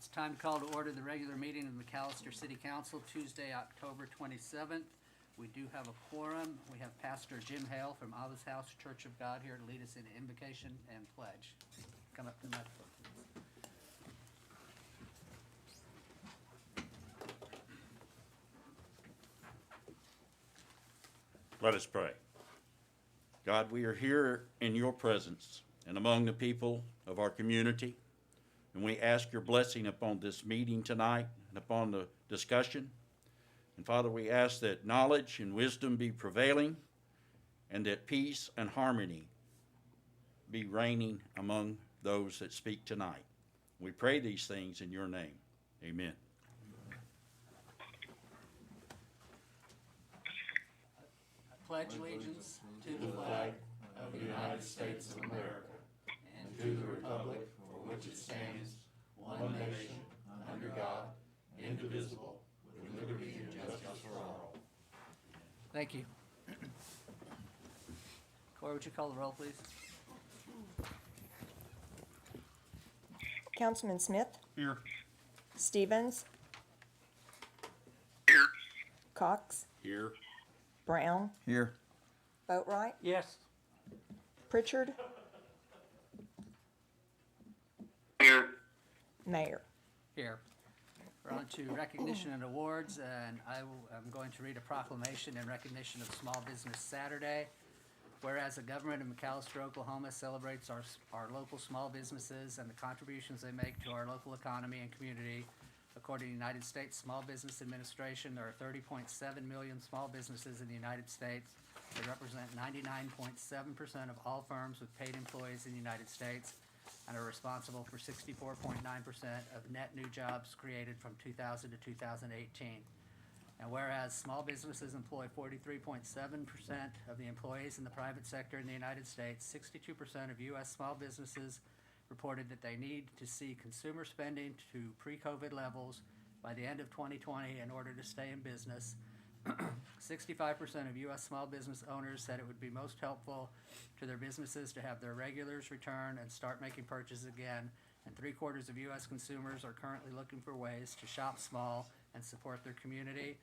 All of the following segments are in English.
It's time to call to order the regular meeting of McAllister City Council, Tuesday, October 27th. We do have a quorum. We have Pastor Jim Hale from Olive's House Church of God here to lead us in invocation and pledge. Come up to the microphone, please. Let us pray. God, we are here in your presence and among the people of our community, and we ask your blessing upon this meeting tonight and upon the discussion. And Father, we ask that knowledge and wisdom be prevailing and that peace and harmony be reigning among those that speak tonight. We pray these things in your name. Amen. I pledge allegiance to the flag of the United States of America and to the republic for which it stands, one nation, under God, indivisible, with liberty and justice for all. Thank you. Corey, would you call the roll, please? Councilman Smith? Here. Stevens? Here. Cox? Here. Brown? Here. Boatright? Yes. Pritchard? Here. Mayor? Here. We're on to recognition and awards, and I'm going to read a proclamation in recognition of Small Business Saturday. Whereas the government of McAllister, Oklahoma celebrates our local small businesses and the contributions they make to our local economy and community. According to the United States Small Business Administration, there are 30.7 million small businesses in the United States. They represent 99.7% of all firms with paid employees in the United States and are responsible for 64.9% of net new jobs created from 2000 to 2018. And whereas small businesses employ 43.7% of the employees in the private sector in the United States, 62% of U.S. small businesses reported that they need to see consumer spending to pre-COVID levels by the end of 2020 in order to stay in business. 65% of U.S. small business owners said it would be most helpful to their businesses to have their regulars return and start making purchases again. And 3/4 of U.S. consumers are currently looking for ways to shop small and support their community.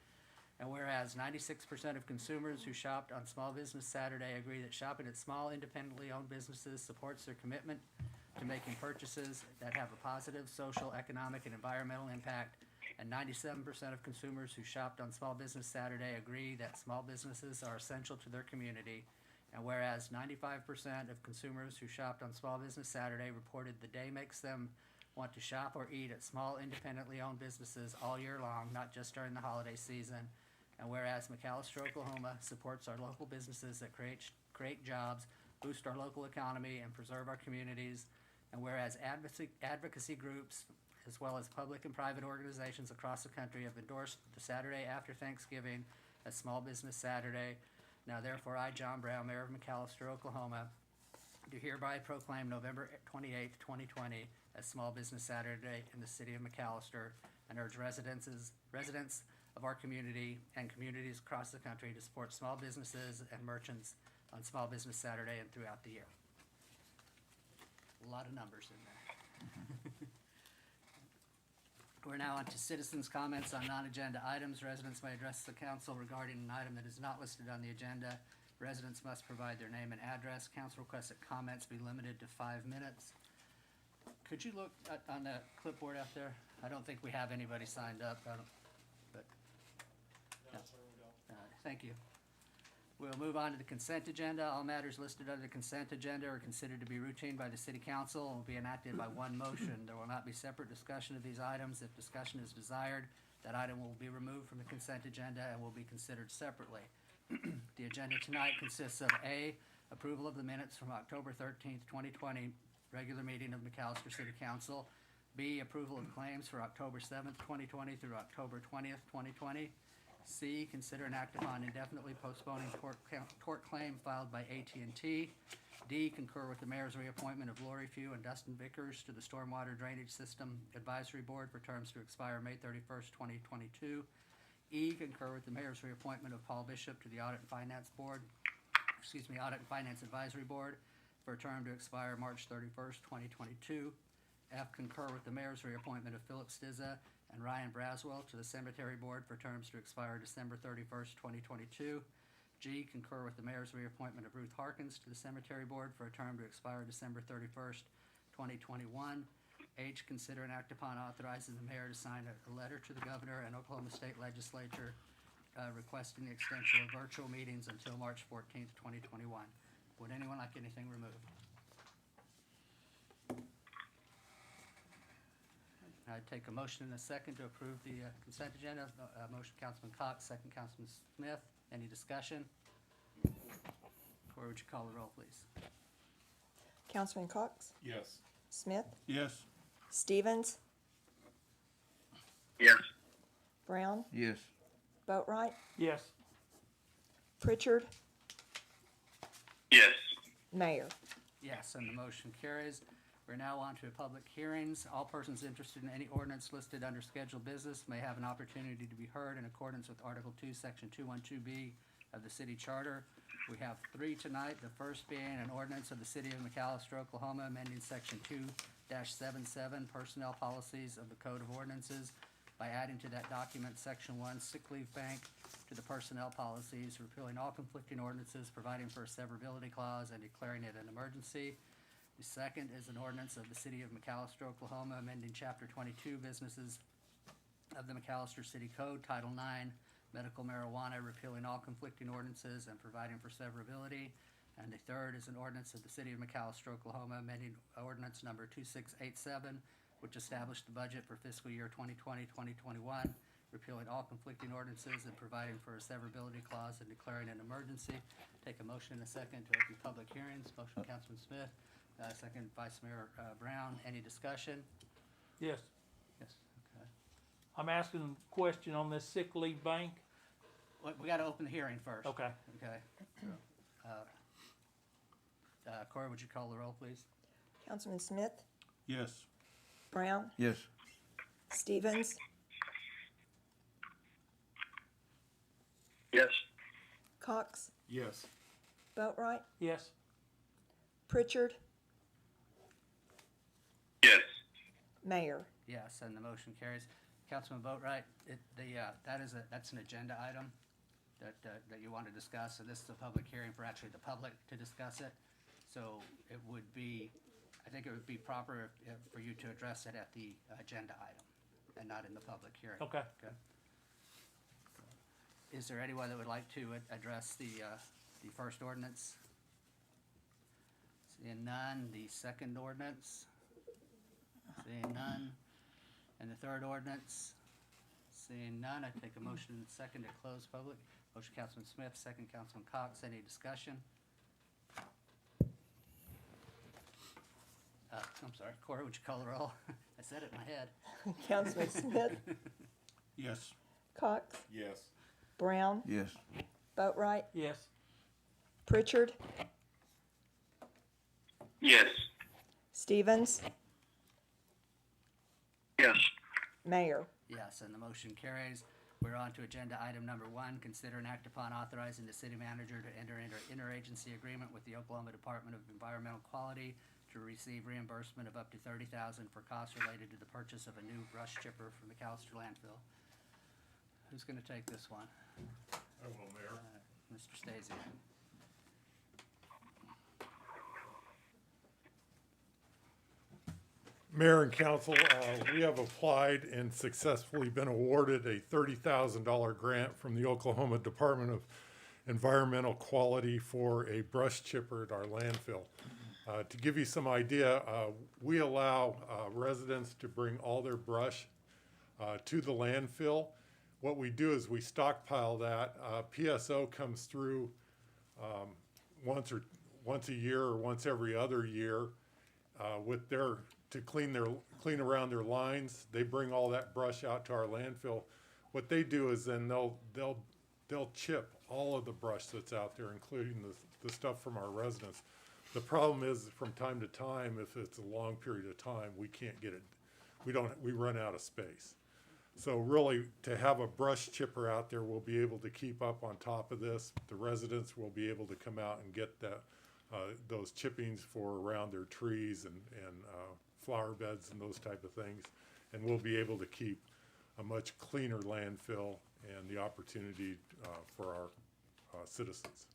And whereas 96% of consumers who shopped on Small Business Saturday agree that shopping at small, independently owned businesses supports their commitment to making purchases that have a positive social, economic, and environmental impact. And 97% of consumers who shopped on Small Business Saturday agree that small businesses are essential to their community. And whereas 95% of consumers who shopped on Small Business Saturday reported the day makes them want to shop or eat at small, independently owned businesses all year long, not just during the holiday season. And whereas McAllister, Oklahoma supports our local businesses that create jobs, boost our local economy, and preserve our communities. And whereas advocacy groups, as well as public and private organizations across the country, have endorsed the Saturday after Thanksgiving as Small Business Saturday. Now therefore, I, John Brown, Mayor of McAllister, Oklahoma, do hereby proclaim November 28th, 2020 as Small Business Saturday in the city of McAllister, and urge residents of our community and communities across the country to support small businesses and merchants on Small Business Saturday and throughout the year. A lot of numbers in there. We're now on to citizens' comments on non-agenda items. Residents may address the council regarding an item that is not listed on the agenda. Residents must provide their name and address. Council requests that comments be limited to 5 minutes. Could you look on the clipboard out there? I don't think we have anybody signed up, but no. Thank you. We'll move on to the consent agenda. All matters listed under the consent agenda are considered to be routine by the City Council and will be enacted by one motion. There will not be separate discussion of these items. If discussion is desired, that item will be removed from the consent agenda and will be considered separately. The agenda tonight consists of A, approval of the minutes from October 13th, 2020, regular meeting of McAllister City Council. B, approval of claims for October 7th, 2020 through October 20th, 2020. C, consider an act upon indefinitely postponing tort claim filed by AT&T. D, concur with the mayor's reappointment of Lori Few and Dustin Vickers to the Stormwater Drainage System Advisory Board for terms to expire May 31st, 2022. E, concur with the mayor's reappointment of Paul Bishop to the Audit and Finance Advisory Board for a term to expire March 31st, 2022. F, concur with the mayor's reappointment of Philip Stizza and Ryan Braswell to the cemetery board for terms to expire December 31st, 2022. G, concur with the mayor's reappointment of Ruth Harkins to the cemetery board for a term to expire December 31st, 2021. H, consider and act upon authorizing the mayor to sign a letter to the governor and Oklahoma State Legislature requesting the extension of virtual meetings until March 14th, 2021. Would anyone like anything removed? I'd take a motion and a second to approve the consent agenda. Motion, Councilman Cox, second, Councilman Smith. Any discussion? Corey, would you call the roll, please? Councilman Cox, Yes. Smith, Yes. Stevens, Yes. Brown, Yes. Boatright, Yes. Pritchard, Yes. Mayor. Yes, and the motion carries. We're now on to public hearings. All persons interested in any ordinance listed under scheduled business may have an opportunity to be heard in accordance with Article 2, Section 212B of the city charter. We have three tonight, the first being an ordinance of the city of McAllister, Oklahoma, amending Section 2-77 personnel policies of the Code of Ordinances by adding to that document Section 1 sick leave bank to the personnel policies, repealing all conflicting ordinances, providing for a severability clause, and declaring it an emergency. The second is an ordinance of the city of McAllister, Oklahoma, amending Chapter 22 businesses of the McAllister City Code, Title 9, medical marijuana, repealing all conflicting ordinances and providing for severability. And the third is an ordinance of the city of McAllister, Oklahoma, amending ordinance number 2687, which established the budget for fiscal year 2020-2021, repealing all conflicting ordinances and providing for a severability clause and declaring an emergency. Take a motion and a second to open public hearings. Motion, Councilman Smith. Second, Vice Mayor Brown. Any discussion? Yes, Yes, okay. I'm asking a question on this sick leave bank. We gotta open the hearing first. Okay. Okay. Corey, would you call the roll, please? Councilman Smith, Yes. Brown, Yes. Stevens, Yes. Cox, Yes. Boatright, Yes, Pritchard, Yes. Mayor. Yes, and the motion carries. Councilman Boatright, that's an agenda item that you want to discuss, and this is a public hearing for actually the public to discuss it. So it would be, I think it would be proper for you to address it at the agenda item and not in the public hearing. okay. Okay. Is there anyone that would like to address the first ordinance? Seeing none, the second ordinance? Seeing none. And the third ordinance? Seeing none, I take a motion and second to close public. Motion, Councilman Smith, second, Councilman Cox. Any discussion? I'm sorry, Corey, would you call the roll? I said it in my head. Councilman Smith, Yes. Cox, Yes. Brown, Yes. Boatright, Yes, Pritchard, Yes. Stevens, Yes. Mayor. Yes, and the motion carries. We're on to agenda item number 1, consider and act upon authorizing the city manager to enter into an interagency agreement with the Oklahoma Department of Environmental Quality to receive reimbursement of up to $30,000 for costs related to the purchase of a new brush chipper from the McAllister landfill. Who's gonna take this one? I will, Mayor. Mr. Stasiak. Mayor and council, we have applied and successfully been awarded a $30,000 grant from the Oklahoma Department of Environmental Quality for a brush chipper at our landfill. To give you some idea, we allow residents to bring all their brush to the landfill. What we do is we stockpile that. PSO comes through once a year or once every other year with their to clean around their lines. They bring all that brush out to our landfill. What they do is then they'll chip all of the brush that's out there, including the stuff from our residents. The problem is from time to time, if it's a long period of time, we can't get it. We run out of space. So really, to have a brush chipper out there, we'll be able to keep up on top of this. The residents will be able to come out and get those chippings for around their trees and flower beds and those type of things. And we'll be able to keep a much cleaner landfill and the opportunity for our citizens.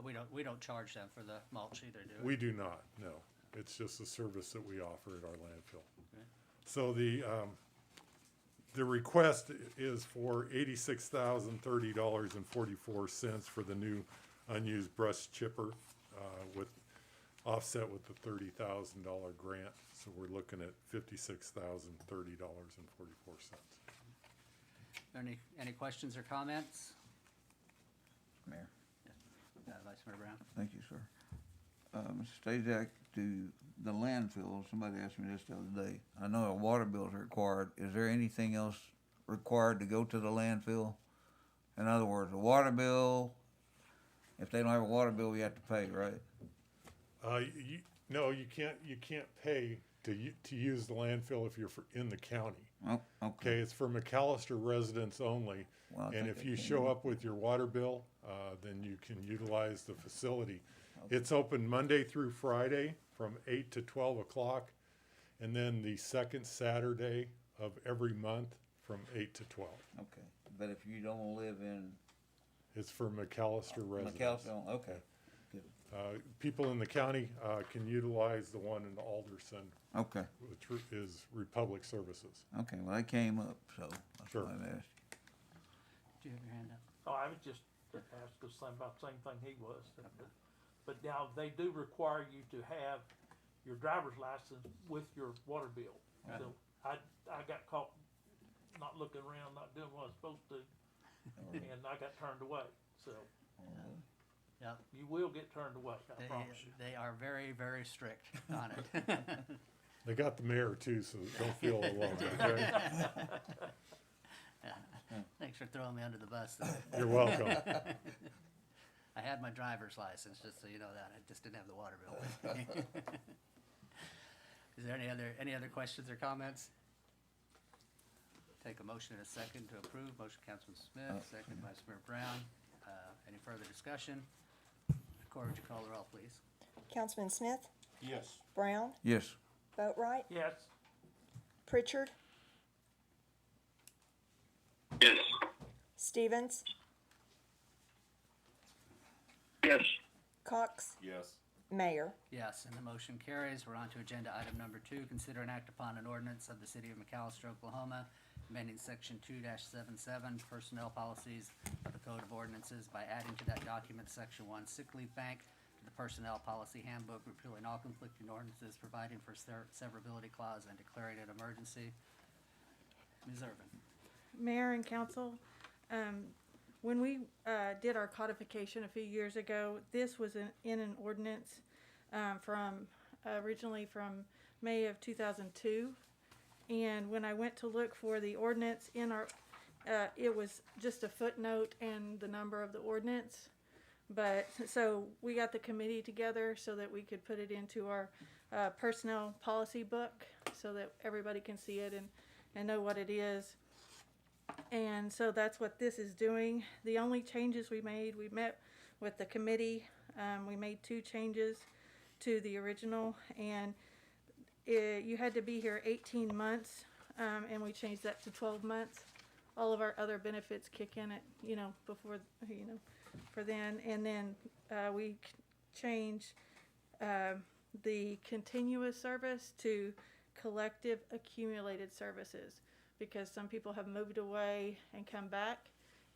We don't charge them for the mulch either, do we? We do not, no. It's just a service that we offer at our landfill. Okay. So the request is for $86,030.44 for the new unused brush chipper, with offset with the $30,000 grant. So we're looking at $56,030.44. Any questions or comments? Mayor, Vice Mayor Brown? thank you, sir. Mr. Stazak, to the landfill, somebody asked me this the other day. I know a water bill is required. Is there anything else required to go to the landfill? In other words, a water bill, if they don't have a water bill, we have to pay, right? No, you can't pay to use the landfill if you're in the county. Oh, Okay, okay. it's for McAllister residents only. Well, I And think if I you can- show up with your water bill, then you can utilize the facility. It's open Monday through Friday from 8 to 12 o'clock, and then the second Saturday of every month from 8 to 12. Okay, but if you don't live in It's for McAllister residents. McAllister, okay, good, People in the county can utilize the one in Alderson, okay, which is Republic Services. okay, well, that came up, so that's Sure. why I asked. Do you have your hand up? Oh, I was just asked the same about the same thing he was. But now they do require you to have your driver's license with your water bill. So I got caught not looking around, not doing what I was supposed to, and I got turned away. So Yep. you will get turned away, I promise you. They are very, very strict on it. They got the mayor too, so don't feel alone, okay? Thanks for throwing me under the bus there. You're welcome. I had my driver's license, just so you know that. I just didn't have the water bill with me. Is there any other questions or comments? Take a motion and a second to approve. Motion, Councilman Smith, second Vice Mayor Brown. Any further discussion? Corr, would you call the roll, please? Councilman Smith, Yes. Brown, Yes, Boatright, Yes, Pritchard, Yes. Stevens, Yes. Cox, Yes. Mayor. Yes, and the motion carries. We're on to agenda item number 2, consider and act upon an ordinance of the city of McAllister, Oklahoma, amending section 2-77 personnel policies of the Code of Ordinances by adding to that document section 1 sick leave bank to the personnel policy handbook, repealing all conflicting ordinances, providing for severability clause, and declaring an emergency. Ms. Irvin? Mayor and council, when we did our codification a few years ago, this was in an ordinance originally from May of 2002. And when I went to look for the ordinance in our, it was just a footnote and the number of the ordinance. But, so we got the committee together so that we could put it into our personnel policy book so that everybody can see it and know what it is. And so that's what this is doing. The only changes we met with the committee. We made 2 changes to the original, and you had to be here 18 months, and we changed that to 12 months. All of our other benefits kick in at, before, for then. And then we changed the continuous service to collective accumulated services, because some people have moved away and come back,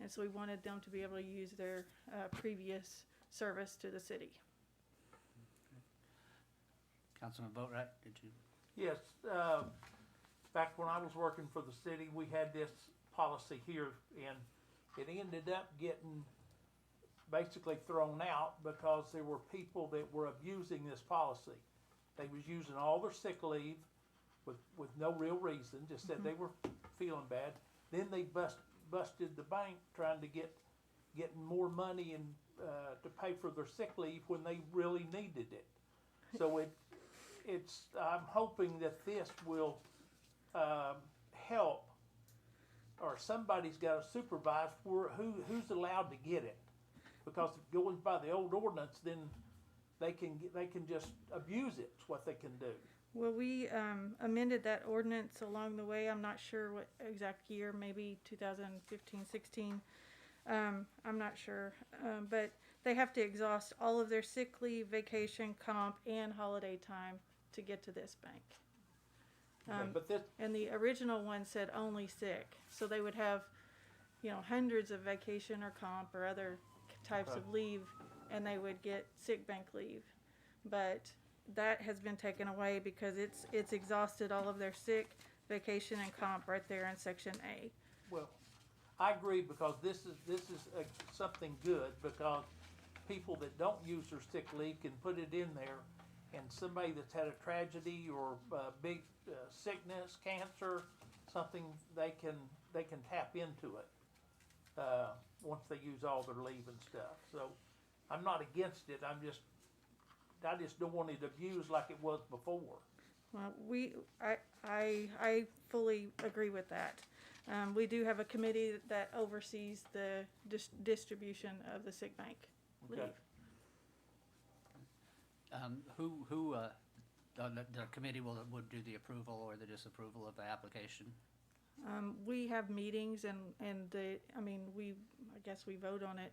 and so we wanted them to be able to use their previous service to the city. Councilman Boatright, did you? yes. Back when I was working for the city, we had this policy here, and it ended up getting basically thrown out because there were people that were abusing this policy. They was using all their sick leave with no real reason, just said they were feeling bad. Then they busted the bank trying to getting more money and to pay for their sick leave when they really needed it. So I'm hoping that this will help, or somebody's got to supervise for who's allowed to get it, because if it goes by the old ordinance, then they can just abuse it. It's what they can do. Well, we amended that ordinance along the way. I'm not sure what exact year, maybe 2015, 16. I'm not sure. But they have to exhaust all of their sick leave, vacation, comp, and holiday time to get to this bank. Okay, but this, And the original one said only sick. So they would have, hundreds of vacation or comp or other types of leave, and they would get sick bank leave. But that has been taken away because it's exhausted all of their sick, vacation, and comp right there in section A. well, I agree, because this is something good, because people that don't use their sick leave can put it in there, and somebody that's had a tragedy or big sickness, cancer, something, they can tap into it once they use all their leave and stuff. So I'm not against it. I just don't want it abused like it was before. Well, I fully agree with that. We do have a committee that oversees the distribution of the sick bank leave. Okay. The committee would do the approval or the disapproval of the application? We have meetings and I guess we vote on it.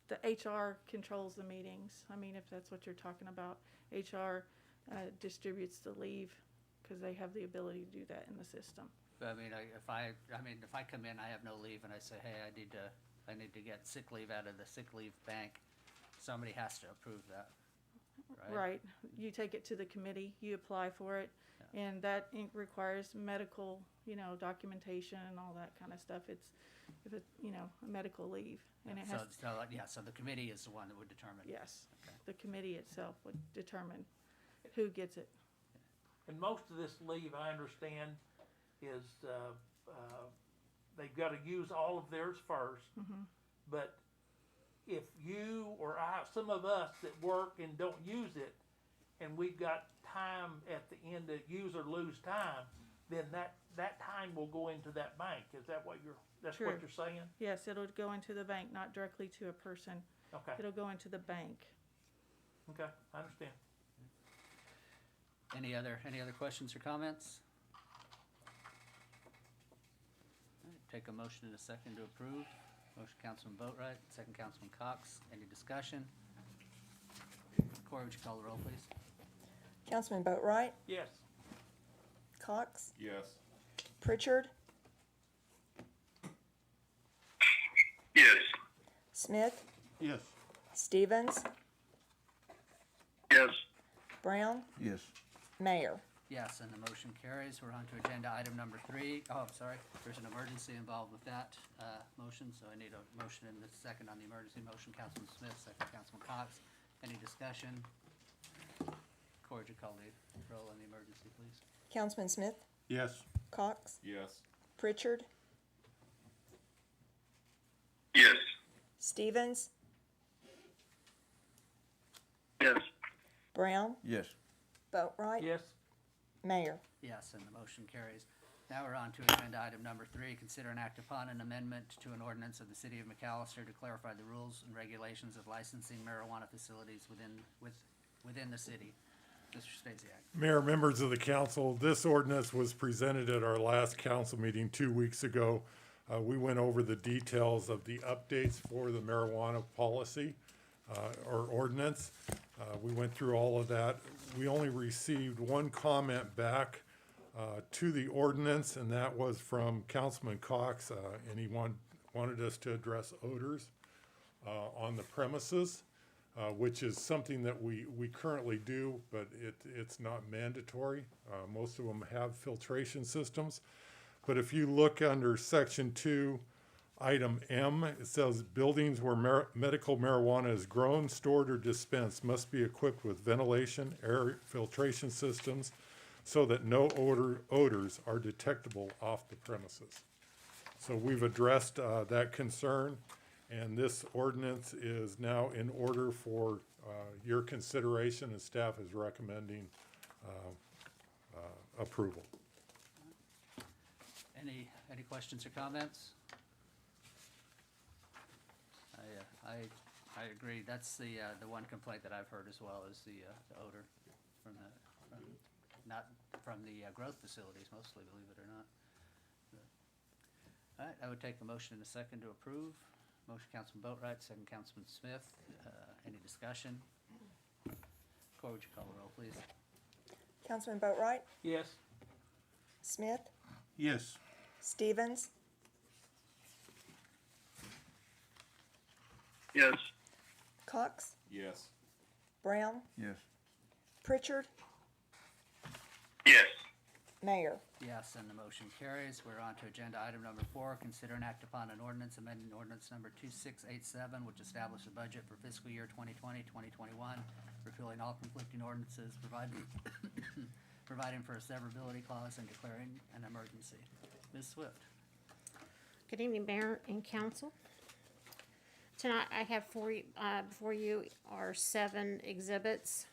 The HR controls the meetings. If that's what you're talking about. HR distributes the leave because they have the ability to do that in the system. If I come in, I have no leave, and I say, hey, I need to get sick leave out of the sick leave bank, somebody has to approve that, right? Right. You take it to the committee, you apply for it, and that requires medical, documentation and all that kind of stuff. It's, a medical leave, and it has. So the committee is the one that would determine. Yes, Okay. the committee itself would determine who gets it. And most of this leave, I understand, is they've got to use all of theirs first. Mm-hmm. But if you or some of us that work and don't use it, and we've got time at the end to use or lose time, then that time will go into that bank. Is that what that's True. what you're saying? Yes, it'll go into the bank, not directly to a person. Okay, It'll go into the bank. okay, I understand. Any other questions or comments? All right, take a motion and a second to approve. Motion, Councilman Boatright, second, Councilman Cox. Any discussion? Corey, would you call the roll, please? Councilman Boatright, Yes. Cox, Yes. Pritchard, Yes. Smith, Yes. Stevens, Yes. Brown, Yes. Mayor. Yes, and the motion carries. We're on to agenda item number 3. Oh, I'm sorry. There's an emergency involved with that motion, so I need a motion and a second on the emergency motion. Councilman Smith, second, Councilman Cox. Any discussion? Corey, would you call the roll on the emergency, please? Councilman Smith, Yes. Cox, Yes. Pritchard, Yes. Stevens, Yes. Brown, Yes. Boatright, Yes. Mayor. Yes, and the motion carries. Now we're on to agenda item number 3, consider and act upon an amendment to an ordinance of the city of McAllister to clarify the rules and regulations of licensing marijuana facilities within the city. Mr. Stasiak. Mayor, members of the council, this ordinance was presented at our last council meeting 2 weeks ago. We went over the details of the updates for the marijuana policy or ordinance. We went through all of that. We only received one comment back to the ordinance, and that was from Councilman Cox, and he wanted us to address odors on the premises, which is something that we currently do, but it's not mandatory. Most of them have filtration systems. But if you look under section 2, item M, it says buildings where medical marijuana is grown, stored, or dispensed must be equipped with ventilation, air filtration systems so that no odors are detectable off the premises. So we've addressed that concern, and this ordinance is now in order for your consideration, and staff is recommending approval. Any questions or comments? I agree. That's the one complaint that I've heard as well, is the odor from that. not from the growth facilities mostly, believe it or not. All right, I would take a motion in a second to approve. Motion, Councilman Boatright, second, Councilman Smith. Any discussion? Cora, would you call the roll, please? Councilman Boatright, Yes. Smith, Yes. Stevens, Yes. Cox, Yes. Brown, Yes. Pritchard, Yes. Mayor. Yes, and the motion carries. We're on to agenda item number 4, consider and act upon an ordinance amending ordinance number 2687, which established a budget for fiscal year 2020-2021, repealing all conflicting ordinances, providing for a severability clause, and declaring an emergency. Ms. Swift? Good evening, Mayor and Council. Tonight, I have before you are 7 exhibits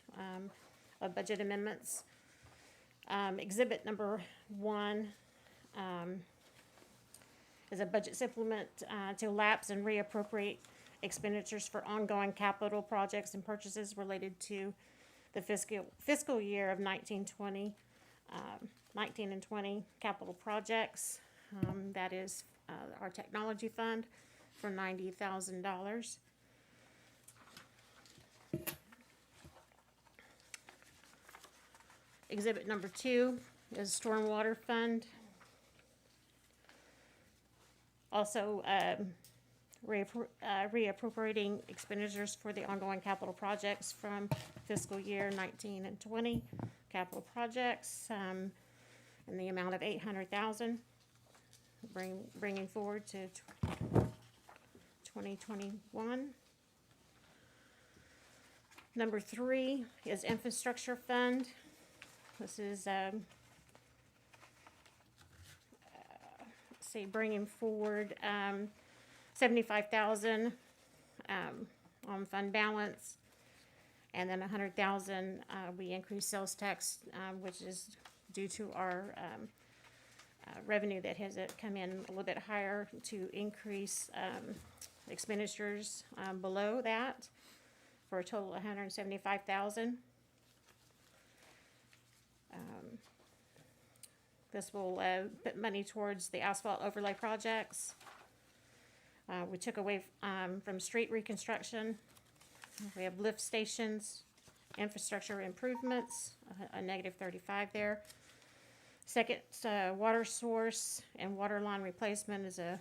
of budget amendments. Exhibit number 1 is a budget supplement to lapse and reappropriate expenditures for ongoing capital projects and purchases related to the fiscal year of 19 and 20 capital projects. That is our technology fund for $90,000. Exhibit number 2 is stormwater fund. Also, reappropriating expenditures for the ongoing capital projects from fiscal year 19 and 20 capital projects, in the amount of $800,000, bringing forward to 2021. Number 3 is infrastructure fund. This is, bringing forward, $75,000, on fund balance. And then $100,000, we increased sales tax, which is due to our, revenue that has come in a little bit higher to increase, expenditures, below that for a total of $175,000. This will put money towards the asphalt overlay projects. We took away from street reconstruction. We have lift stations, infrastructure improvements, a negative 35 there. Second, water source and water line replacement is a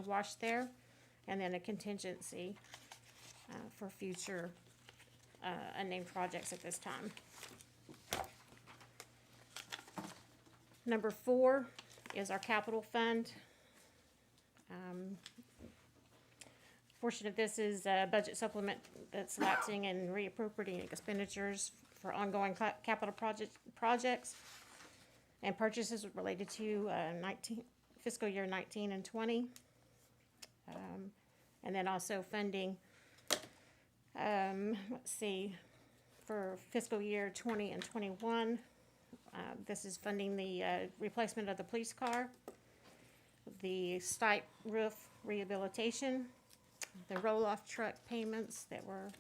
wash there. And then a contingency for future unnamed projects at this time. Number 4 is our capital fund. Portion of this is a budget supplement that's lapsing and reappropriating expenditures for ongoing capital projects and purchases related to fiscal year 19 and 20. And then also funding, for fiscal year 20 and 21. This is funding the replacement of the police car, the Stipe roof rehabilitation, the roll-off truck payments that were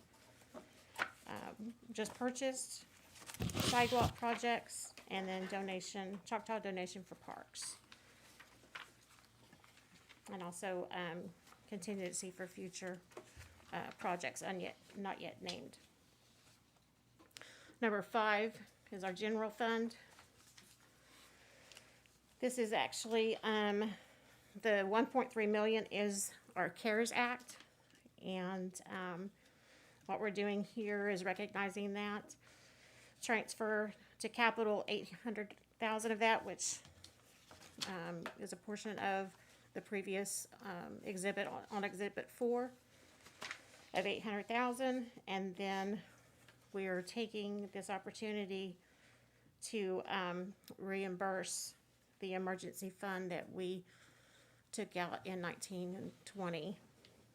just purchased, sidewalk projects, and then Choctaw donation for parks. And also contingency for future projects not yet named. Number 5 is our general fund. This is actually, the 1.3 million is our CARES Act. And what we're doing here is recognizing that. Transfer to capital 800,000 of that, which is a portion of the previous exhibit on exhibit 4 of 800,000. And then we are taking this opportunity to reimburse the emergency fund that we took out in 19 and 20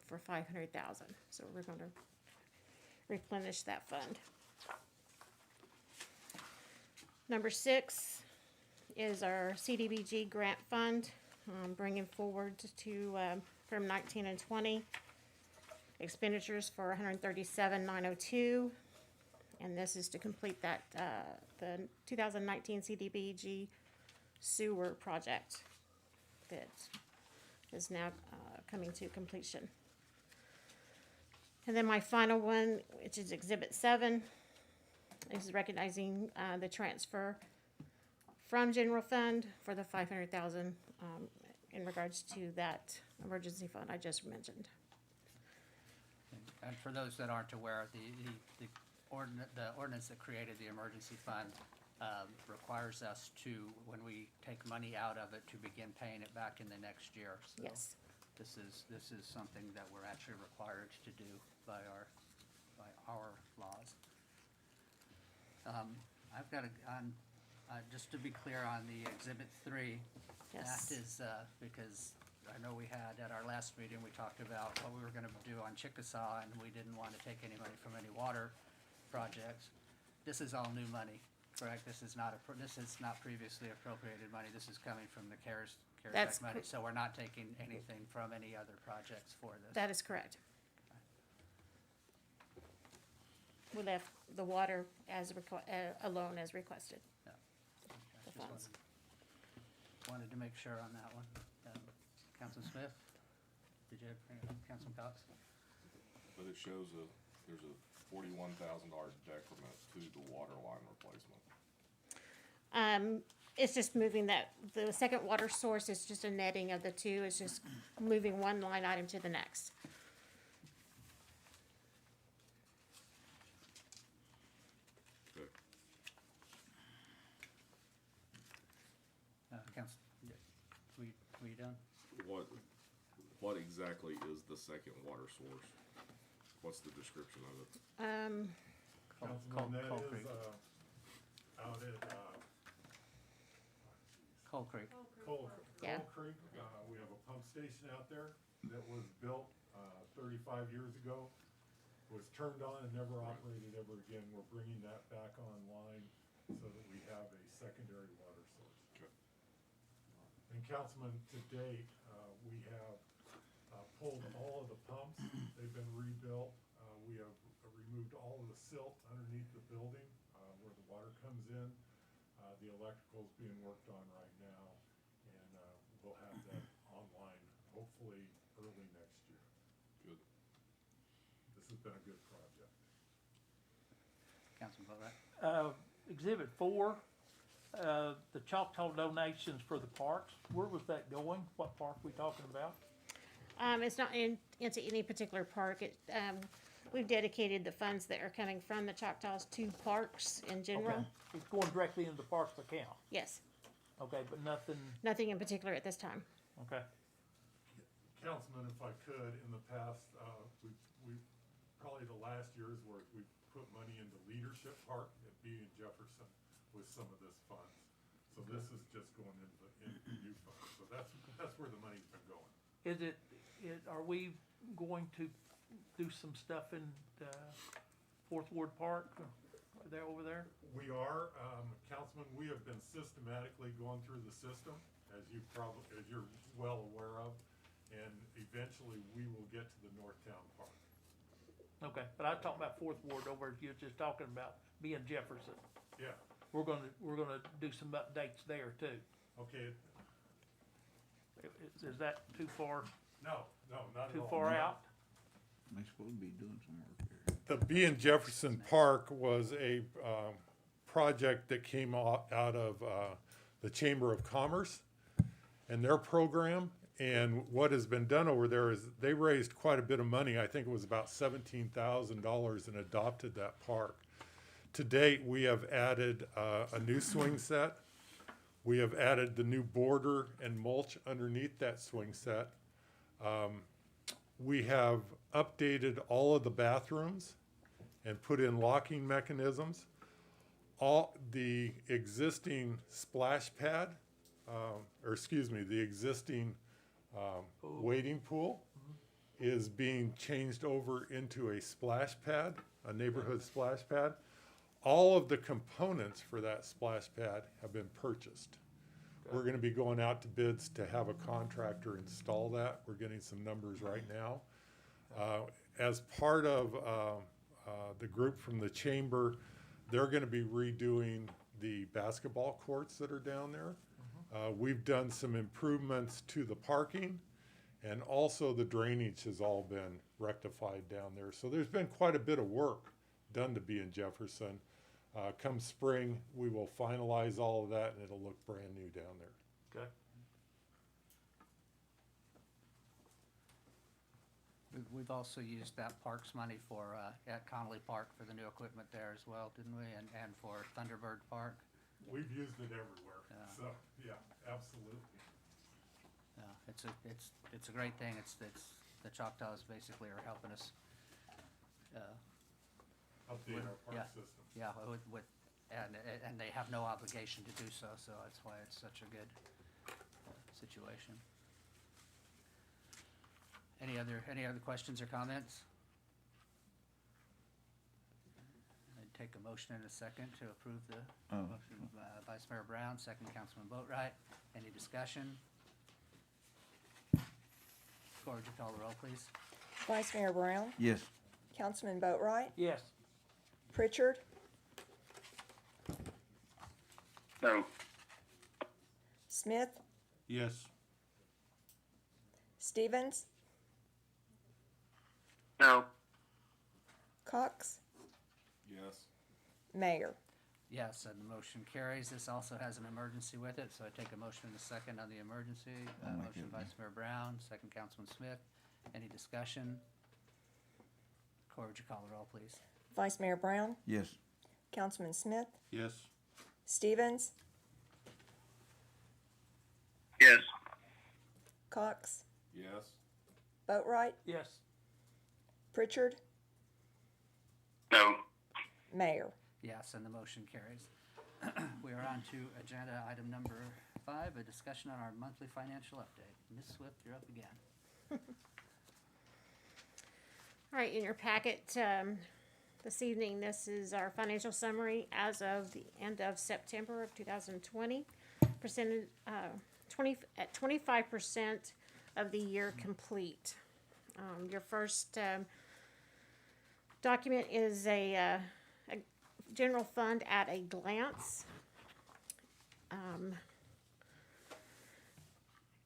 for 500,000. So we're going to replenish that fund. Number 6 is our CDBG grant fund, bringing forward to from 19 and 20 expenditures for 137,902. And this is to complete that, the 2019 CDBG sewer project that is now coming to completion. And then my final one, which is Exhibit 7, is recognizing the transfer from general fund for the 500,000 in regards to that emergency fund I just mentioned. And for those that aren't aware, the ordinance that created the emergency fund requires us to, when we take money out of it, to begin paying it back in the next year. So Yes. This is something that we're actually required to do by our laws. I've got just to be clear on the Exhibit 3, Yes. that is, because I know we had, at our last meeting, we talked about what we were gonna do on Chickasaw, and we didn't wanna take any money from any water projects. This is all new money, correct? This is not previously appropriated money. This is coming from the CARES That's Act money, cor- so we're not taking anything from any other projects for this. That is correct. We left the water as alone as requested. Yeah. The Just funds. wanted to make sure on that one. Councilman Smith? Did you have, Councilman Cox? But it shows there's a $41,000 decrement to the water line replacement. It's just moving that, the second water source is just a netting of the two. It's just moving one line item to the next. Okay. Council, were you done? What exactly is the second water source? What's the description of it? Councilman, that Coal is, Creek. out at, Coal Creek. Yeah. Coal Creek, we have a pump station out there that was built, 35 years ago. Was turned on and never operated ever again. We're bringing that back online so that we have a secondary water source. Okay. And Councilman, to date, we have pulled all of the pumps. They've been rebuilt. We have removed all of the silt underneath the building where the water comes in. The electrical's being worked on right now, and we'll have that online hopefully early next year. Good. This has been a good project. Councilman Boatright? Exhibit 4, the Choctaw donations for the parks, where was that going? What park we talking about? It's not into any particular park. We've dedicated the funds that are coming from the Choctaws to parks in general. Okay. It's going directly into the parks account, Yes, okay, but nothing, nothing in particular at this time. okay. Councilman, if I could, in the past, we probably the last years where we put money into Leadership Park at B and Jefferson with some of this funds. So this is just going into new funds. So that's where the money's been going. Are we going to do some stuff in, Fourth Ward Park, there, over there? We are, Councilman, we have been systematically going through the system, as you're well aware of, and eventually we will get to the Northtown Park. Okay, but I was talking about Fourth Ward over, you were just talking about being Jefferson. Yeah, We're gonna do some updates there too. okay, Is that too far, no, not at all. too far out? They're supposed to be doing some work there. The B and Jefferson Park was a project that came out of the Chamber of Commerce and their program. And what has been done over there is they raised quite a bit of money. I think it was about $17,000 and adopted that park. To date, we have added a new swing set. We have added the new border and mulch underneath that swing set. We have updated all of the bathrooms and put in locking mechanisms. All the existing splash pad, the existing wading pool is being changed over into a splash pad, a neighborhood splash pad. All of the components for that splash pad have been purchased. We're gonna be going out to bids to have a contractor install that. We're getting some numbers right now. As part of the group from the chamber, they're gonna be redoing the basketball courts that are down there. We've done some improvements to the parking, and also the drainage has all been rectified down there. So there's been quite a bit of work done to be in Jefferson. Come spring, we will finalize all of that and it'll look brand new down there. Okay. We've also used that parks money for, at Connolly Park for the new equipment there as well, didn't we? And for Thunderbird Park. We've used it everywhere, Yeah. so, yeah, absolutely. Yeah, it's a great thing. It's the Choctaws basically are helping us, Update our yeah. park system. yeah, and they have no obligation to do so, so that's why it's such a good situation. Any other questions or comments? I'd take a motion in a second to approve the motion of Vice Mayor Brown, second Councilman Boatright. Any discussion? Cora, would you call the roll, please? Vice Mayor Brown, Yes. Councilman Boatright, Yes. Pritchard, No. Smith, Yes. Stevens, No. Cox, Yes. Mayor. Yes, and the motion carries. This also has an emergency with it, so I take a motion in a second on the emergency. I'll make Motion it, Vice Mayor Brown, second Councilman Smith. Any discussion? Cora, would you call the roll, please? Vice Mayor Brown, Yes. Councilman Smith, Yes. Stevens, Yes. Cox, Yes. Boatright, Yes. Pritchard, No. Mayor. Yes, and the motion carries. We are on to agenda item number 5, a discussion on our monthly financial update. Ms. Swift, you're up again. All right, in your packet, this evening, this is our financial summary as of the end of September of 2020. Percentage, at 25% of the year complete. Your first document is a general fund at a glance.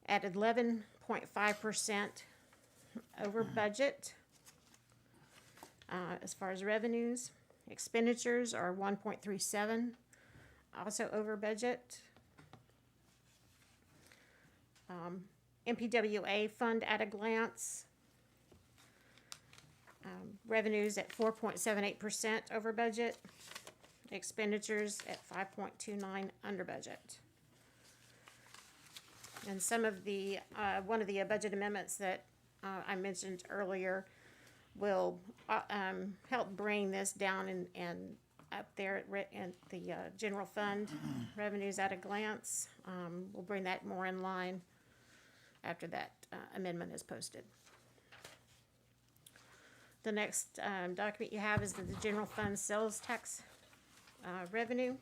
At 11.5% over budget. As far as revenues, expenditures are 1.37, also over budget. MPWA fund at a glance. Revenues at 4.78% over budget. Expenditures at 5.29 under budget. And some of the, one of the budget amendments that I mentioned earlier will help bring this down and up there at the general fund revenues at a glance. We'll bring that more in line after that amendment is posted. The next document you have is the general fund sales tax revenue.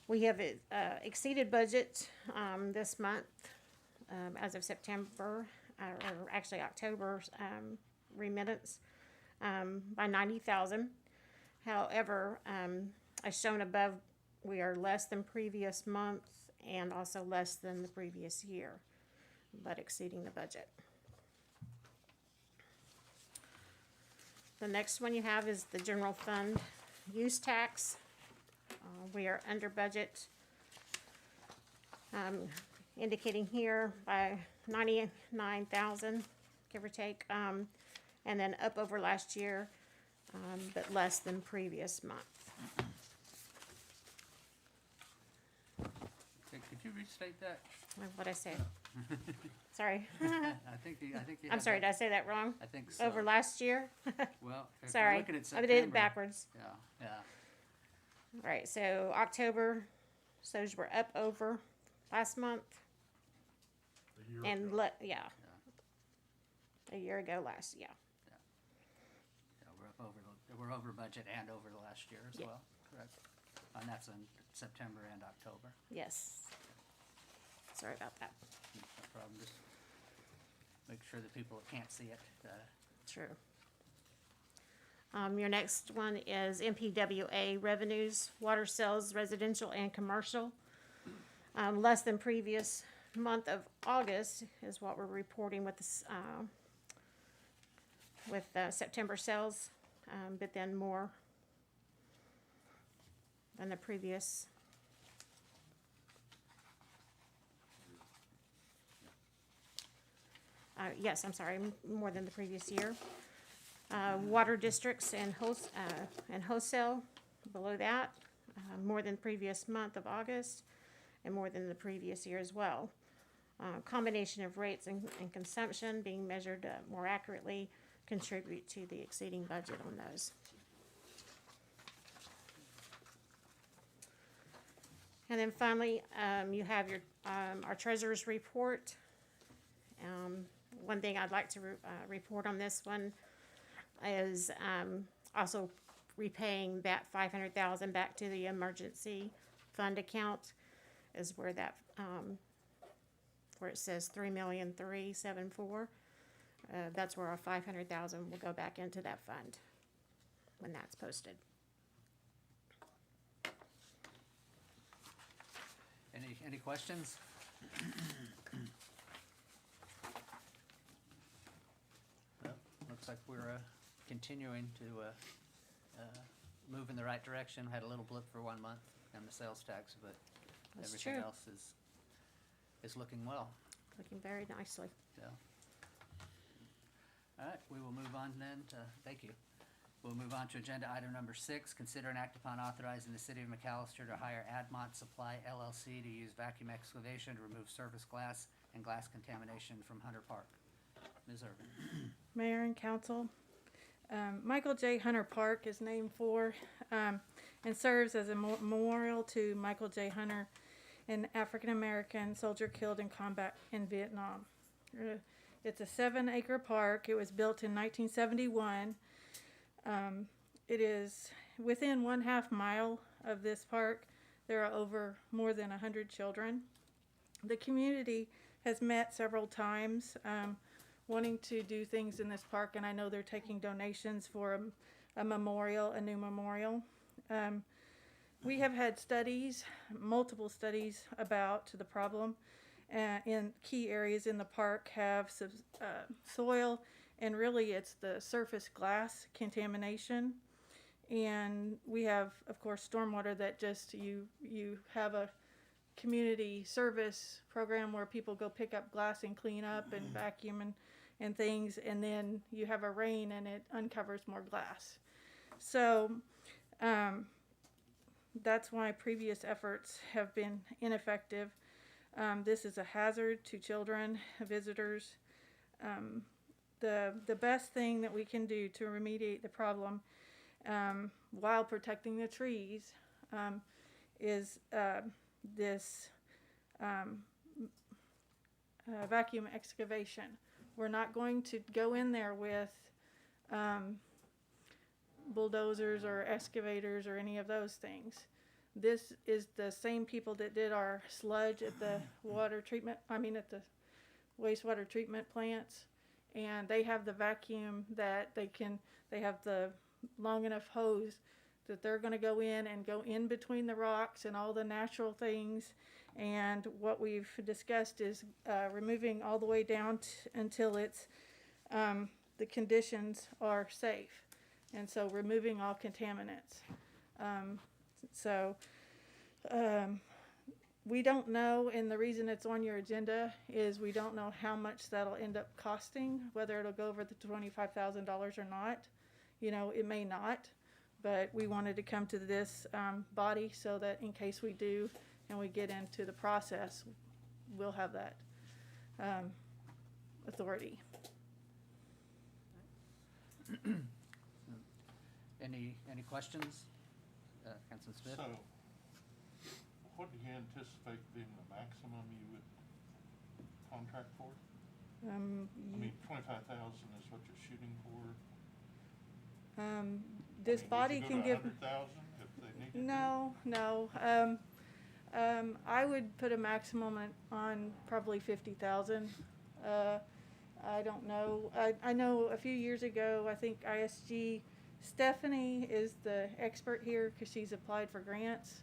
We have exceeded budget this month as of September, or actually October's remittance by 90,000. However, as shown above, we are less than previous month and also less than the previous year, but exceeding the budget. The next one you have is the general fund use tax. We are under budget, indicating here by 99,000, give or take, and then up over last year, but less than previous month. Could you restate that? What'd I say? Sorry. I think you I'm had sorry, that- did I say that wrong? I think so. Over last year? Well, if we're Sorry, looking at I September. did it backwards. Yeah, yeah. All right, so October, those were up over last month. A year And ago. yeah. A year ago last, yeah. Yeah, we're over budget and over the last year as Yeah. well, correct? And that's in September and October. Yes. Sorry about that. No problem, just make sure the people that can't see it, True. Your next one is MPWA revenues, water sales, residential and commercial. Less than previous month of August is what we're reporting with this, with September sales, but then more than the previous. Yes, I'm sorry, more than the previous year. Water districts and wholesale, below that, more than previous month of August, and more than the previous year as well. Combination of rates and consumption being measured more accurately contribute to the exceeding budget on those. And then finally, you have your, our treasurer's report. One thing I'd like to report on this one is also repaying that $500,000 back to the emergency fund account is where that, where it says $3,374,000. That's where our $500,000 will go back into that fund when that's posted. Any questions? Well, looks like we're continuing to move in the right direction. Had a little blip for 1 month on the sales tax, but That's everything true. else is looking well. Looking very nicely. So, all right, we will move on then to, thank you. We'll move on to agenda item number 6, consider and act upon authorizing the city of McAllister to hire Admont Supply LLC to use vacuum excavation to remove surface glass and glass contamination from Hunter Park. Ms. Irvin. Mayor and council, Michael J. Hunter Park is named for and serves as a memorial to Michael J. Hunter, an African-American soldier killed in combat in Vietnam. It's a 7-acre park. It was built in 1971. It is within 1/2 mile of this park. There are more than 100 children. The community has met several times wanting to do things in this park, and I know they're taking donations for a memorial, a new memorial. We have had studies, multiple studies about the problem in key areas in the park have soil, and really it's the surface glass contamination. And we have, of course, stormwater that just, you have a community service program where people go pick up glass and clean up and vacuum and things, and then you have a rain and it uncovers more glass. So that's why previous efforts have been ineffective. This is a hazard to children, visitors. The best thing that we can do to remediate the problem while protecting the trees is this vacuum excavation. We're not going to go in there with bulldozers or excavators or any of those things. This is the same people that did our sludge at the at the wastewater treatment plants, and they have the vacuum that they have the long enough hose that they're going to go in and go in between the rocks and all the natural things. And what we've discussed is removing all the way down until it's the conditions are safe, and so removing all contaminants. We don't know, and the reason it's on your agenda is we don't know how much that'll end up costing, whether it'll go over the $25,000 or not. You know, it may not, but we wanted to come to this body so that in case we do and we get into the process, we'll have that authority. Any questions? Councilman Smith? So, what do you anticipate being the maximum you would contract for? I mean, 25,000 is what you're shooting for. This body would you can go to give. 100,000 if they needed to? No. I would put a maximum on probably 50,000. I don't know. I know a few years ago, I think ISG Stephanie is the expert here because she's applied for grants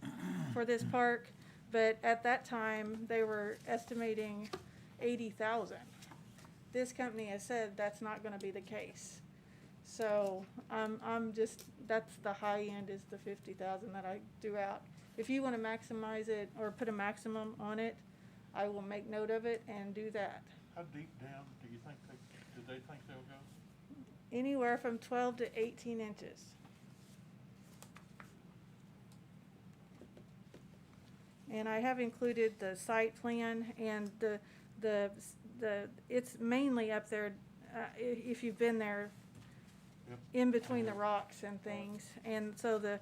for this park. But at that time, they were estimating 80,000. This company has said that's not gonna be the case. So I'm just, that's the high end is the 50,000 that I threw out. If you wanna maximize it or put a maximum on it, I will make note of it and do that. How deep down do you think did they think they'll go? Anywhere from 12 to 18 inches. And I have included the site plan and it's mainly up there, if you've been there, Yep. in between the rocks and things. And so the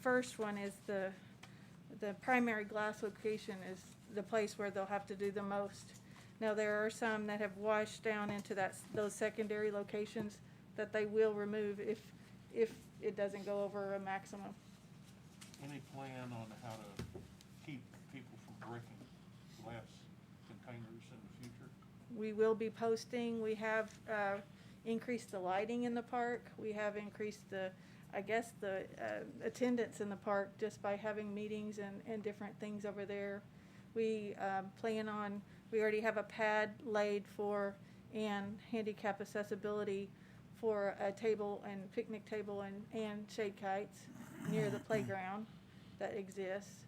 first one is the primary glass location is the place where they'll have to do the most. Now, there are some that have washed down into those secondary locations that they will remove if it doesn't go over a maximum. Any plan on how to keep people from breaking glass containers in the future? We will be posting, we have increased the lighting in the park, we have increased the attendance in the park just by having meetings and different things over there. We we already have a pad laid for and handicap accessibility for a table and picnic table and shade kites near the playground that exists.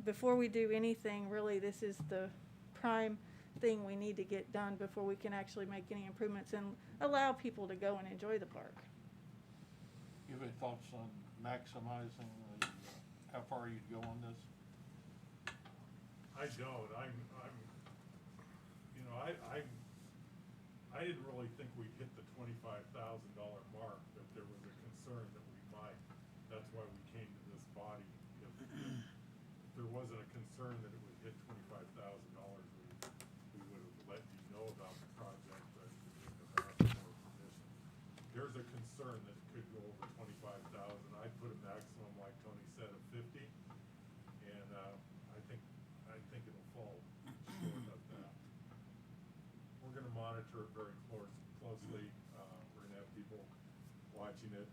Before we do anything, really, this is the prime thing we need to get done before we can actually make any improvements and allow people to go and enjoy the park. You have any thoughts on maximizing how far you'd go on this? I don't, I didn't really think we'd hit the $25,000 mark, but there was a concern that we might. That's why we came to this body. If there wasn't a concern that it would hit $25,000, we would have let you know about the project, but we wouldn't have asked for permission. There's a concern that it could go over 25,000. I'd put a maximum, like Tony said, of 50, and I think it'll fall short of that. We're gonna monitor it very closely. We're gonna have people watching it.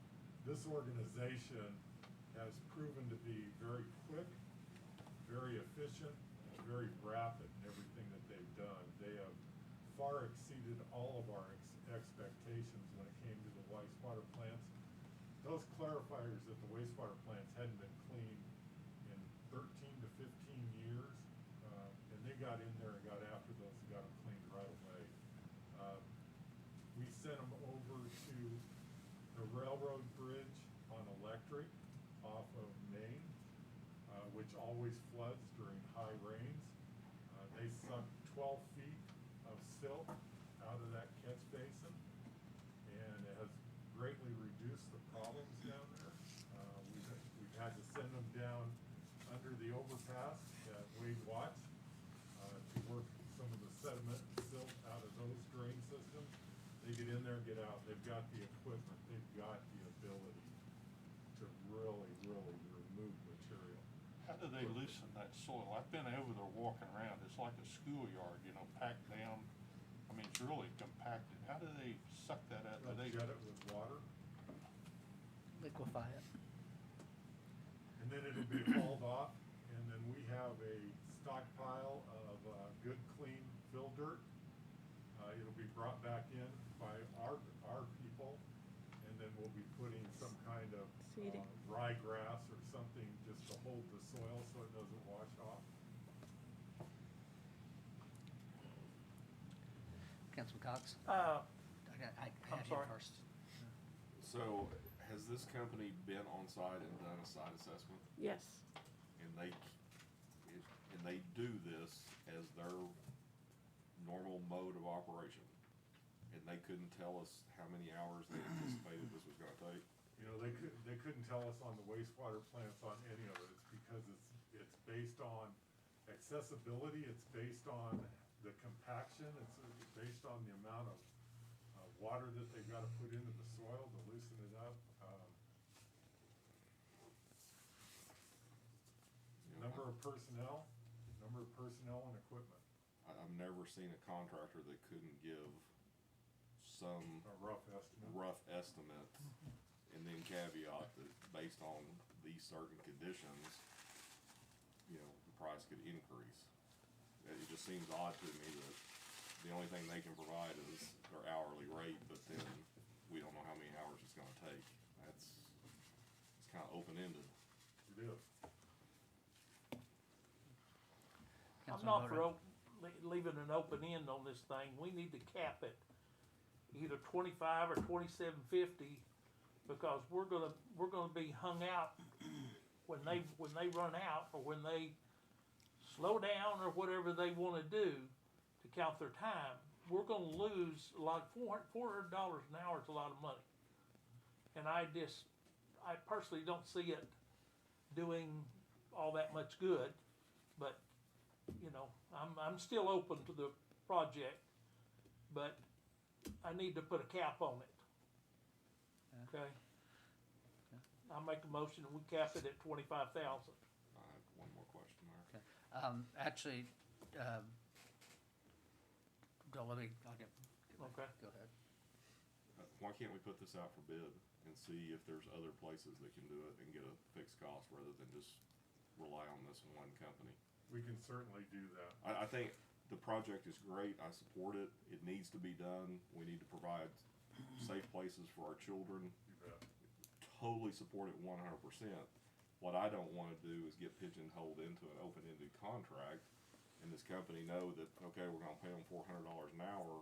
This organization has proven to be very quick, very efficient, and very rapid in everything that they've done. They have far exceeded all of our expectations when it came to the wastewater plants. Those clarifiers at the wastewater plants hadn't been cleaned in 13 to 15 years, and they got in there and got after those and got them cleaned right away. We sent them over to the railroad bridge on Electric off of Main, which always floods during high rains. They sucked 12 feet of silt out of that catch basin, and it has greatly reduced the problems down there. We've had to send them down under the overpass at Wade Watts to work some of the sediment and silt out of those drain systems. They get in there and get out. They've got the equipment. They've got the ability to really, really remove material. How do they loosen that soil? I've been over there walking around. It's like a schoolyard, packed down. I mean, it's really compacted. How do they suck that out? Do they Jet it with water, Liquefy it. and then it'll be hauled off, and then we have a stockpile of good, clean fill dirt. It'll be brought back in by our people, and then we'll be putting some kind of Seeding. ryegrass or something just to hold the soil so it doesn't wash off. Councilman Cox? Uh, I I'm had you sorry. first. So, has this company been on site and done a site assessment? Yes. And they do this as their normal mode of operation? And they couldn't tell us how many hours they anticipated this was gonna take? They couldn't tell us on the wastewater plants on any of it. It's because it's based on accessibility, it's based on the compaction, it's based on the amount of water that they've gotta put into the soil to loosen it up. Number of personnel and equipment. I've never seen a contractor that couldn't give some A rough estimate. rough estimate, and then caveat that based on these certain conditions, you know, the price could increase. It just seems odd to me that the only thing they can provide is their hourly rate, but then we don't know how many hours it's gonna take. It's kinda open-ended. It is. I'm Councilman not for Boatright. leaving an open end on this thing. We need to cap it either 25 or 27.50, because we're gonna be hung out when they run out, or when they slow down, or whatever they wanna do to count their time. We're gonna lose a lot. $400 an hour is a lot of money. And I personally don't see it doing all that much good, but, you know, I'm still open to the project, but I need to put a cap on it. Okay? I'll make a motion that we cap it at 25,000. I have one more question there. Actually, I'll get, Okay. go ahead. Why can't we put this out for bid and see if there's other places that can do it and get a fixed cost rather than just rely on this one company? We can certainly do that. I think the project is great. I support it. It needs to be done. We need to provide safe places for our children. You bet. Totally support it 100%. What I don't wanna do is get pigeonholed into an open-ended contract and this company know that, okay, we're gonna pay them $400 an hour,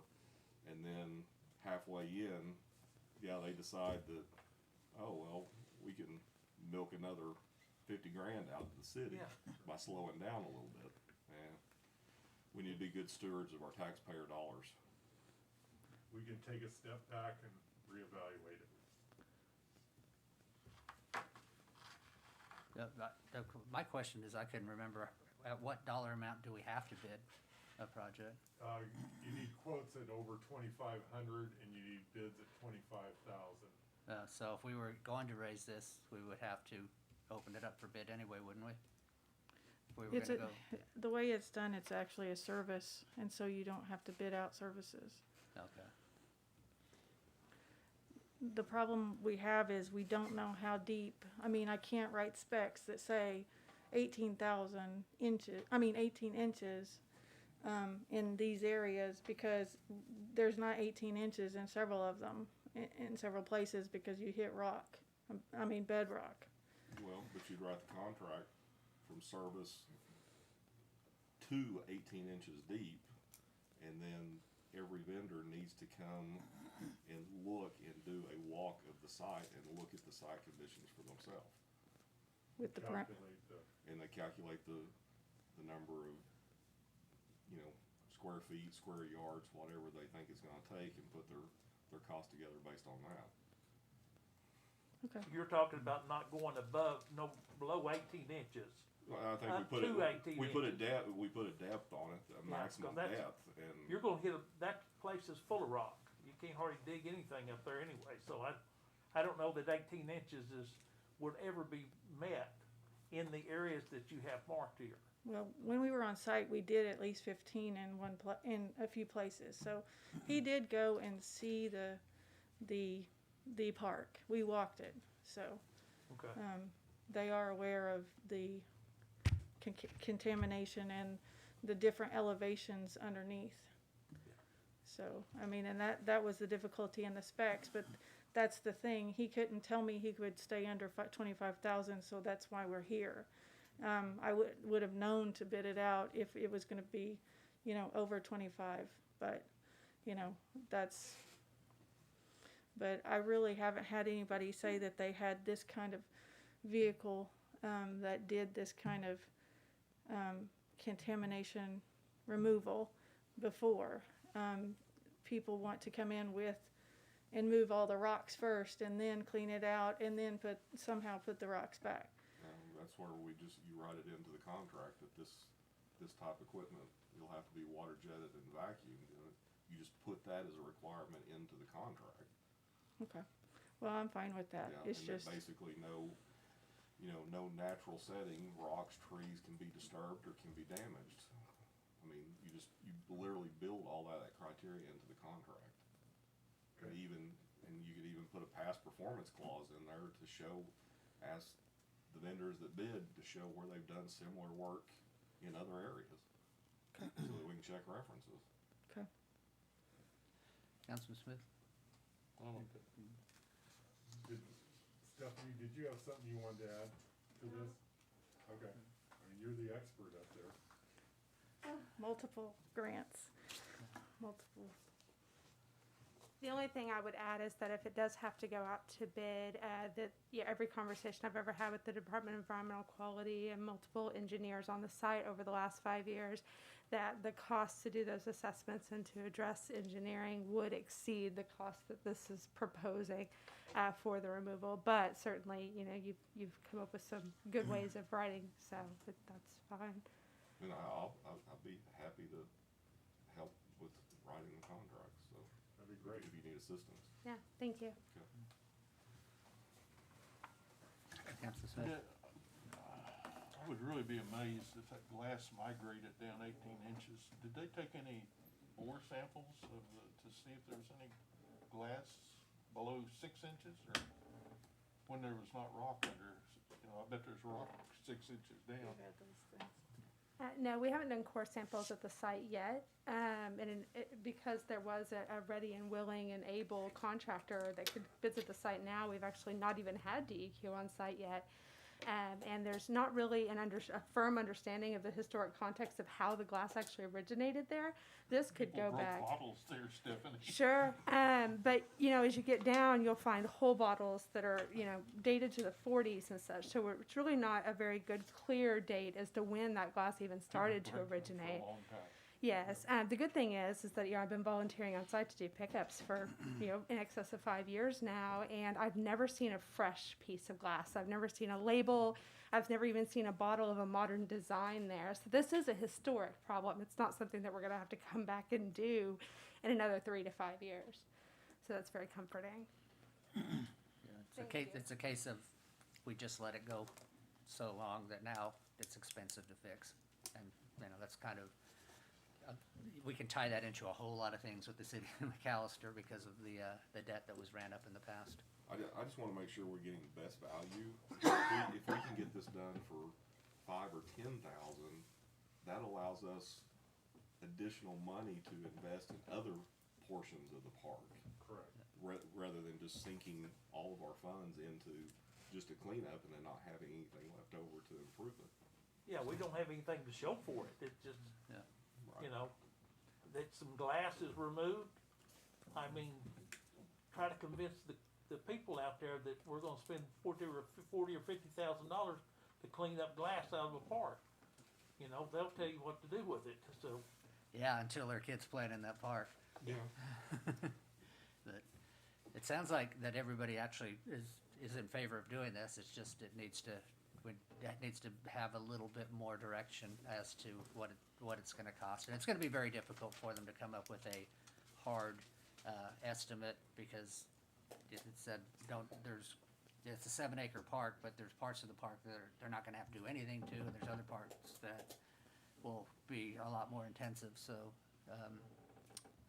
and then halfway in, they decide that, oh, well, we can milk another 50 grand out of the city Yeah. by slowing down a little bit. And we need to be good stewards of our taxpayer dollars. We can take a step back and reevaluate it. My question is, I couldn't remember, at what dollar amount do we have to bid a project? You need quotes at over 2,500 and you need bids at 25,000. So if we were going to raise this, we would have to open it up for bid anyway, wouldn't we? If we were It's gonna go, the way it's done, it's actually a service, and so you don't have to bid out services. okay. The problem we have is we don't know how deep, I mean, I can't write specs that say 18 inches, in these areas, because there's not 18 inches in several of them, in several places, because you hit bedrock. Well, but you'd write the contract from service to 18 inches deep, and then every vendor needs to come and look and do a walk of the site and look at the site conditions for themselves. With the Calculate the, And they calculate the number of, square feet, square yards, whatever they think it's gonna take, and put their cost together based on that. Okay. You're talking about not going below 18 inches. Well, I think Up to 18 we put a inches. depth on it, a Yeah, maximum 'cause that's- depth, and. You're gonna that place is full of rock. You can't hardly dig anything up there anyway, so I don't know that 18 inches would ever be met in the areas that you have marked here. Well, when we were on site, we did at least 15 in a few places. So he did go and see the park. We walked it, so Okay. they are aware of the contamination and the different elevations underneath. So, I mean, and that was the difficulty in the specs, but that's the thing. He couldn't tell me he could stay under 25,000, so that's why we're here. I would have known to bid it out if it was gonna be, over 25, but, but I really haven't had anybody say that they had this kind of vehicle, that did this kind of, contamination removal before. People want to come in and move all the rocks first, and then clean it out, and then somehow put the rocks back. That's where you write it into the contract that this type of equipment, you'll have to be water jetted and vacuumed. You just put that as a requirement into the contract. Okay, well, I'm fine with that. Yeah, It's and just, that basically no natural setting, rocks, trees can be disturbed or can be damaged. I mean, you literally build all that criteria into the contract. And even, and you could even put a past performance clause in there to show, ask the vendors that bid to show where they've done similar work in other areas. So that we can check references. Okay. Councilman Smith? I don't think- Stephanie, did you have something you wanted to add to this? Okay, I mean, you're the expert up there. Multiple grants, multiple. The only thing I would add is that if it does have to go out to bid, that, yeah, every conversation I've ever had with the Department of Environmental Quality and multiple engineers on the site over the last 5 years, that the cost to do those assessments and to address engineering would exceed the cost that this is proposing for the removal. But certainly, you know, you've come up with some good ways of writing, so that's fine. And I'll be happy to help with writing the contracts, so. That'd be great. If you need assistance. Yeah, thank you. Councilman Smith? Yeah, I would really be amazed if that glass migrated down 18 inches. Did they take any ore samples to see if there was any glass below 6 inches, or when there was not rock under? You know, I bet there's rock 6 inches down. No, we haven't done core samples at the site yet, because there was a ready and willing and able contractor that could visit the site now. We've actually not even had DEQ on site yet. And there's not really a firm understanding of the historic context of how the glass actually originated there. This could People go broke back. bottles there, Stephanie. Sure, but you know, as you get down, you'll find whole bottles that are, you know, dated to the 40s and such. So it's really not a very good, clear date as to when that glass even started to People bred them originate. For a long time. Yes, the good thing is that, you know, I've been volunteering on site to do pickups for, you know, in excess of 5 years now, and I've never seen a fresh piece of glass. I've never seen a label. I've never even seen a bottle of a modern design there. So this is a historic problem. It's not something that we're going to have to come back and do in another 3 to 5 years. So that's very comforting. Yeah, Thank you. it's a case of, we just let it go so long that now it's expensive to fix. And, you know, that's kind of, we can tie that into a whole lot of things with the city of McAllister because of the debt that was ran up in the past. I just wanna make sure we're getting the best value. If we can get this done for 5 or 10,000, that allows us additional money to invest in other portions of the park. Correct. Rather than just sinking all of our funds into just a cleanup and then not having anything left over to improve it. Yeah, we don't have anything to show for it. It's just, Yeah. you know, that some glass is removed. I mean, try to convince the people out there that we're gonna spend $40 or $50,000 to clean up glass out of a park. You know, they'll tell you what to do with it, so. Yeah, until there are kids playing in that park. Yeah. But it sounds like that everybody actually is in favor of doing this. It's just, it needs to have a little bit more direction as to what it's gonna cost. And it's gonna be very difficult for them to come up with a hard, estimate because it said, it's a 7-acre park, but there's parts of the park that they're not gonna have to do anything to, and there's other parts that will be a lot more intensive, so,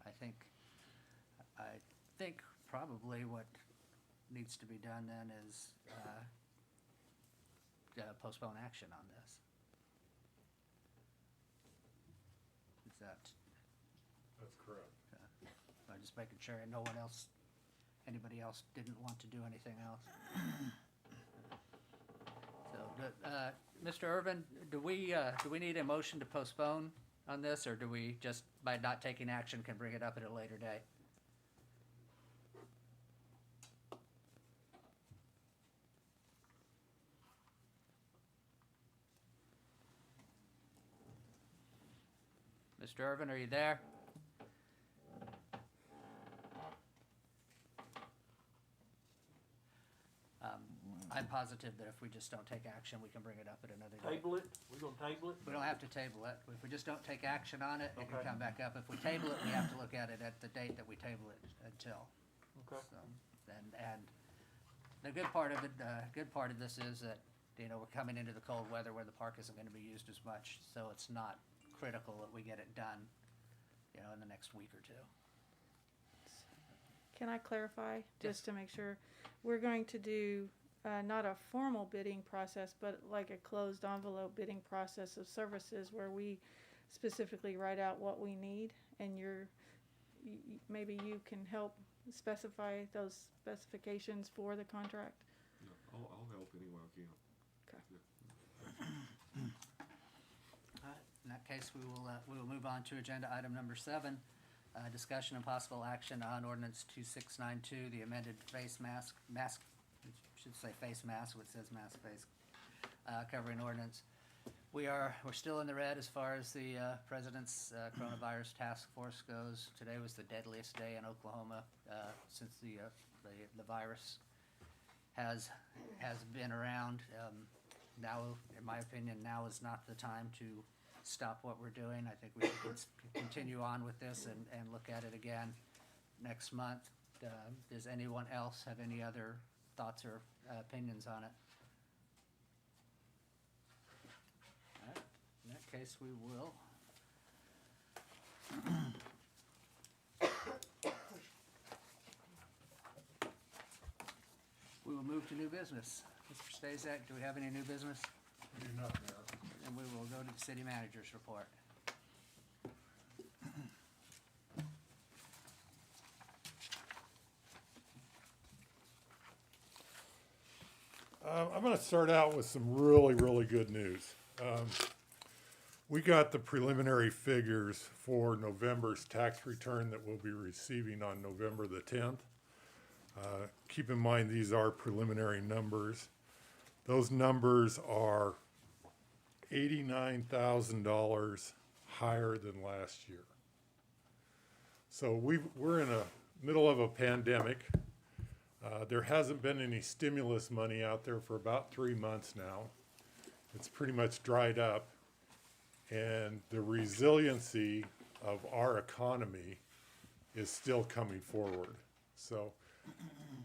I think probably what needs to be done then is, postpone action on this. Is that, That's correct. I'm just making sure anybody else didn't want to do anything else. So, Mr. Irvin, do we need a motion to postpone on this, or do we just, by not taking action, can bring it up at a later date? Mr. Irvin, are you there? I'm positive that if we just don't take action, we can bring it up at another date. Table it, we're gonna table it? We don't have to table it. If we just don't take action on it, it can Okay. come back up. If we table it, we have to look at it at the date that we table it until. Okay. So, and the good part of it, good part of this is that, you know, we're coming into the cold weather where the park isn't gonna be used as much, so it's not critical that we get it done, you know, in the next week or two. Can I clarify, just to make sure? We're going to do, not a formal bidding process, but like a closed envelope bidding process of services where we specifically write out what we need, and maybe you can help specify those specifications for the contract? I'll help any way I can. Alright, in that case, we will move on to agenda item number 7, discussion and possible action on ordinance 2692, the amended face mask, it should say face mask, what says mask face, covering ordinance. We're still in the red as far as the president's coronavirus task force goes. Today was the deadliest day in Oklahoma since the virus has been around. Now, in my opinion, now is not the time to stop what we're doing. I think we should continue on with this and look at it again next month. Does anyone else have any other thoughts or opinions on it? All right. In that case, we will. We will move to new business. Mr. Stazak, do we have any new business? We do not, Mayor. And we will go to the city manager's report. I'm going to start out with some really, really good news. We got the preliminary figures for November's tax return that we'll be receiving on November the 10th. Keep in mind, these are preliminary numbers. Those numbers are $89,000 higher than last year. So we're in the middle of a pandemic. There hasn't been any stimulus money out there for about 3 months now. It's pretty much dried up. And the resiliency of our economy is still coming forward. So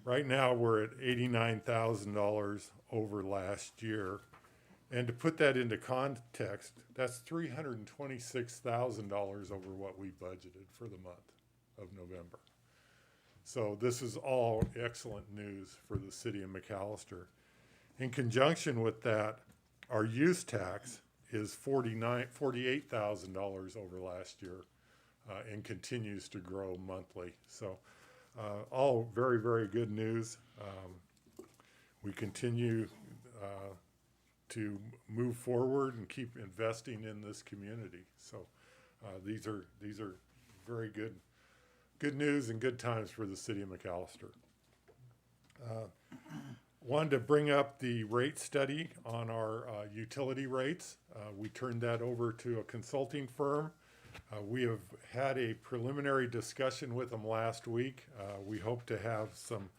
right now we're at $89,000 over last year. And to put that into context, that's $326,000 over what we budgeted for the month of November. So this is all excellent news for the city of McAllister. In conjunction with that, our use tax is $48,000 over last year and continues to grow monthly. So all very, very good news. We continue to move forward and keep investing in this community. So these are very good news and good times for the city of McAllister. Wanted to bring up the rate study on our utility rates. We turned that over to a consulting firm. We have had a preliminary discussion with them last week. We hope to have some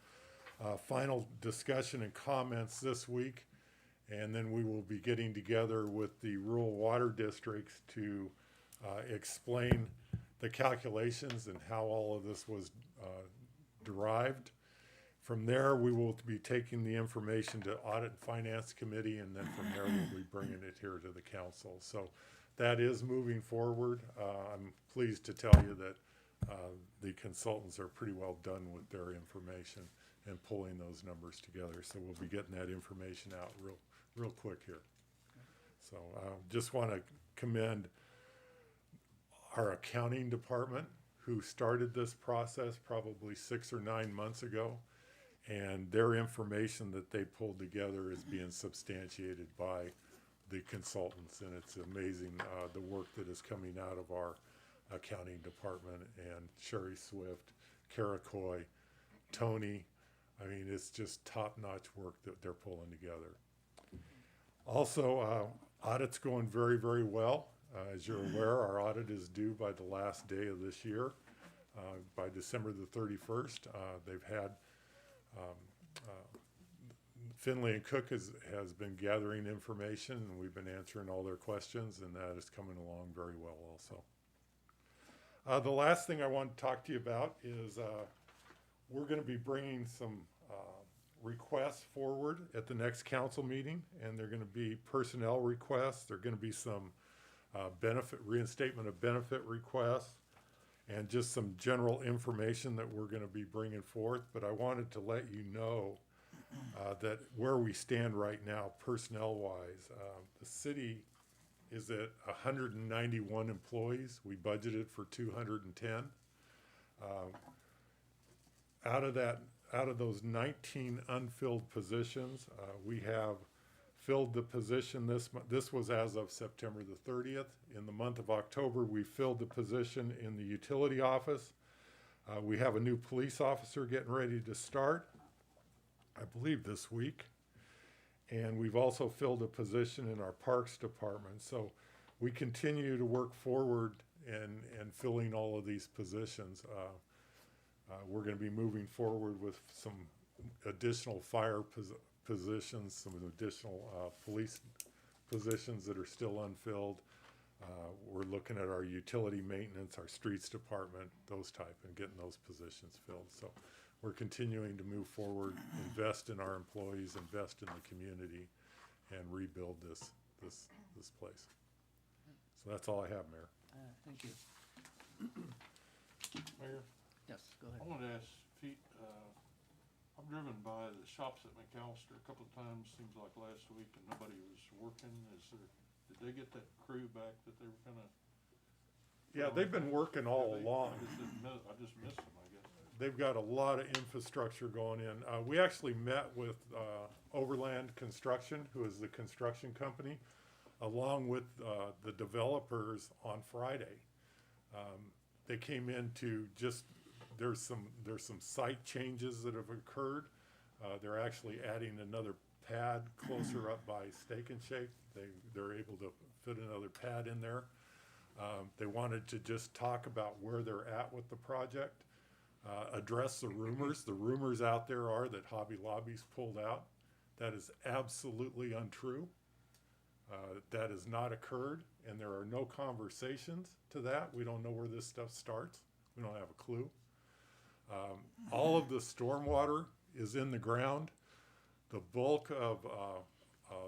final discussion and comments this week. And then we will be getting together with the rural water districts to explain the calculations and how all of this was derived. From there, we will be taking the information to Audit and Finance Committee, and then from there, we'll be bringing it here to the council. So that is moving forward. I'm pleased to tell you that the consultants are pretty well done with their information and pulling those numbers together. So we'll be getting that information out real quick here. So just want to commend our accounting department, who started this process probably 6 or 9 months ago. And their information that they pulled together is being substantiated by the consultants, and it's amazing the work that is coming out of our accounting department, and Sherry Swift, Kara Coy, Tony. I mean, it's just top-notch work that they're pulling together. Also, audit's going very, very well. As you're aware, our audit is due by the last day of this year, by December the 31st. They've had Finley and Cook has been gathering information, and we've been answering all their questions, and that is coming along very well also. The last thing I want to talk to you about is we're going to be bringing some requests forward at the next council meeting, and they're going to be personnel requests. There are going to be some reinstatement of benefit requests, and just some general information that we're gonna be bringing forth, but I wanted to let you know that where we stand right now, personnel-wise, the city is at 191 employees. We budgeted for 210. Out of those 19 unfilled positions, we have filled the position this was as of September the 30th. In the month of October, we filled the position in the utility office. We have a new police officer getting ready to start, I believe this week. And we've also filled a position in our parks department. So we continue to work forward and filling all of these positions. We're going to be moving forward with some additional fire positions, some additional police positions that are still unfilled. We're looking at our utility maintenance, our streets department, those type, and getting those positions filled. So we're continuing to move forward, invest in our employees, invest in the community, and rebuild this place. So that's all I have, Mayor. Thank you. Mayor, Yes, go I ahead. wanted to ask Pete, I've driven by the shops at McAllister a couple of times, seems like last week, and nobody was working. Did they get that crew back that they were gonna? Yeah, they've been working all along. I just missed them, I guess. They've got a lot of infrastructure going in. We actually met with Overland Construction, who is the construction company, along with the developers on Friday. They came in to just, there's some site changes that have occurred. They're actually adding another pad closer up by Steak and Shake. They're able to fit another pad in there. They wanted to just talk about where they're at with the project, address the rumors. The rumors out there are that Hobby Lobby's pulled out. That is absolutely untrue. That has not occurred, and there are no conversations to that. We don't know where this stuff starts. We don't have a clue. All of the stormwater is in the ground. The bulk of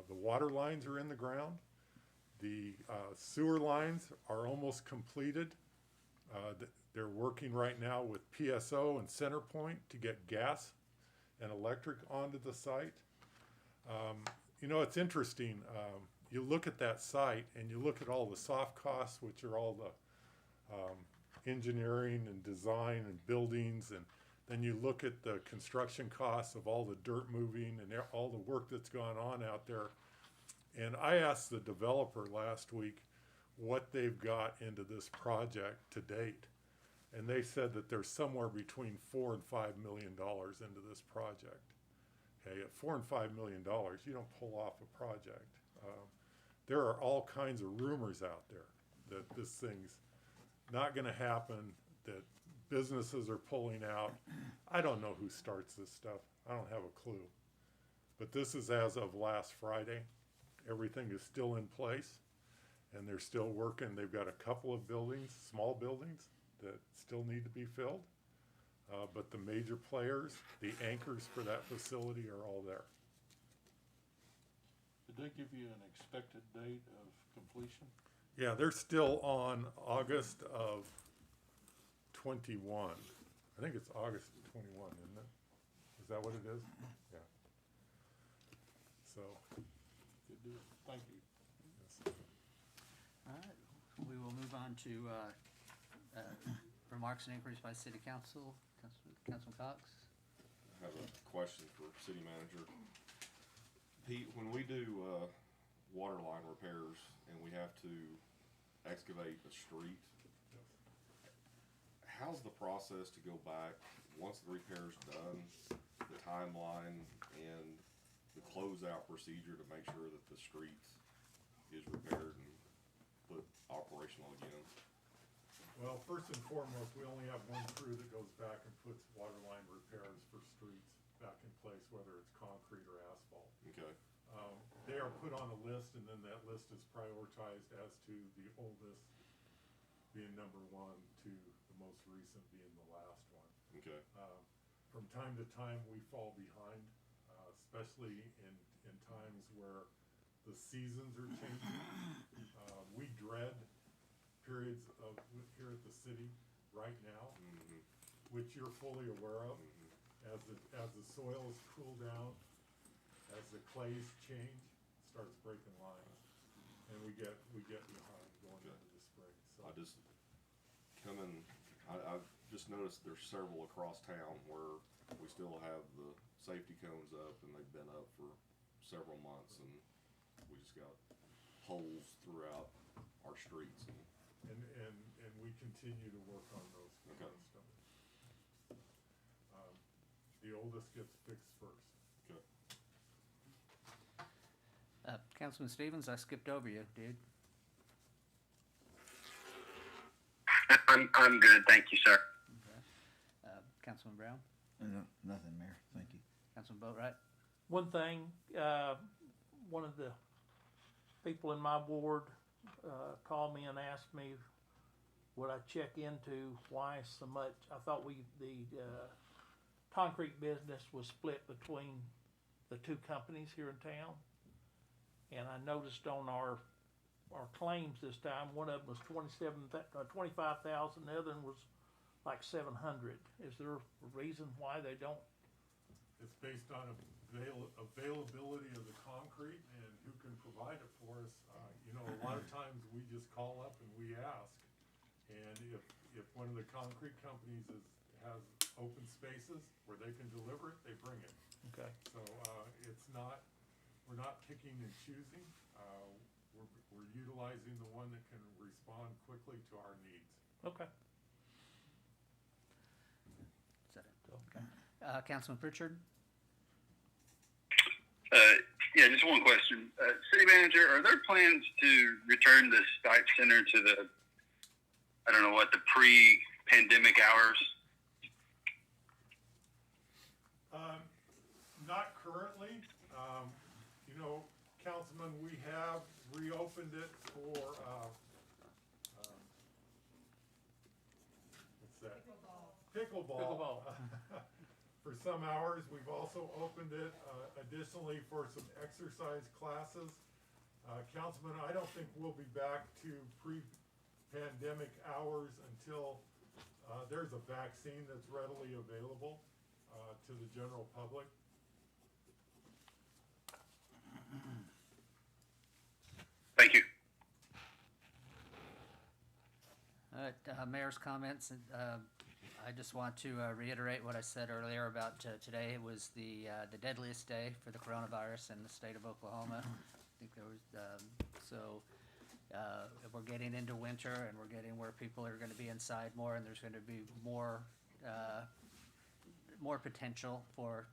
the water lines are in the ground. The sewer lines are almost completed. They're working right now with PSO and CenterPoint to get gas and electric onto the site. You know, it's interesting. You look at that site and you look at all the soft costs, which are all the engineering and design and buildings, and then you look at the construction costs of all the dirt moving and all the work that's gone on out there. And I asked the developer last week what they've got into this project to date. And they said that there's somewhere between $4 and $5 million into this project. Okay, at $4 and $5 million, you don't pull off a project. There are all kinds of rumors out there that this thing's not gonna happen, that businesses are pulling out. I don't know who starts this stuff. I don't have a clue. But this is as of last Friday. Everything is still in place, and they're still working. They've got a couple of buildings, small buildings, that still need to be filled. But the major players, the anchors for that facility are all there. Did they give you an expected date of completion? Yeah, they're still on August of 21. I think it's August 21, isn't it? Is that what it is? Yeah. So. Good deal. Thank you. Yes. All right, we will move on to remarks and inquiries by City Council. Councilman Cox? I have a question for City Manager. Pete, when we do water line repairs and we have to excavate a street, how's the process to go back once the repair's done, the timeline and the closeout procedure to make sure that the street is repaired and put operational again? Well, first and foremost, we only have one crew that goes back and puts water line repairs for streets back in place, whether it's concrete or asphalt. Okay. They are put on a list, and then that list is prioritized as to the oldest being number one to the most recent being the last one. Okay. From time to time, we fall behind, especially in times where the seasons are changing. We dread periods of, here at the city, right now, Mhm. which you're fully aware of. Mhm. As the soils cool down, as the clays change, it starts breaking lines. And we get behind going into the spring, so. I just I've just noticed there's several across town where we still have the safety cones up and they've been up for several months and we just got holes throughout our streets And we continue to work on those. Okay. The oldest gets fixed first. Okay. Councilman Stevens, I skipped over you, dude. I'm good, thank you, sir. Councilman Brown, No, nothing, Mayor, thank you. Councilman Boatright. One thing, one of the people in my ward, called me and asked me, would I check into why so much, I thought the concrete business was split between the two companies here in town. And I noticed on our claims this time, one of them was 25,000, the other one was like 700. Is there a reason why they don't? It's based on availability of the concrete and who can provide it for us. A lot of times we just call up and we ask. And if one of the concrete companies has open spaces where they can deliver it, they bring it. Okay. So, we're not picking and choosing. We're utilizing the one that can respond quickly to our needs. Okay. Is that it? Okay. Councilman Pritchard. Yeah, just one question. City manager, are there plans to return the Stipe Center to the pre-pandemic hours? Not currently. Councilman, we have reopened it for, what's that? Pickleball. For some hours. We've also opened it additionally for some exercise classes. Councilman, I don't think we'll be back to pre-pandemic hours until there's a vaccine that's readily available to the general public. Thank you. All right, mayor's comments. I just want to reiterate what I said earlier about today. It was the deadliest day for the coronavirus in the state of Oklahoma. I think there was, we're getting into winter and we're getting where people are gonna be inside more and there's gonna be more potential for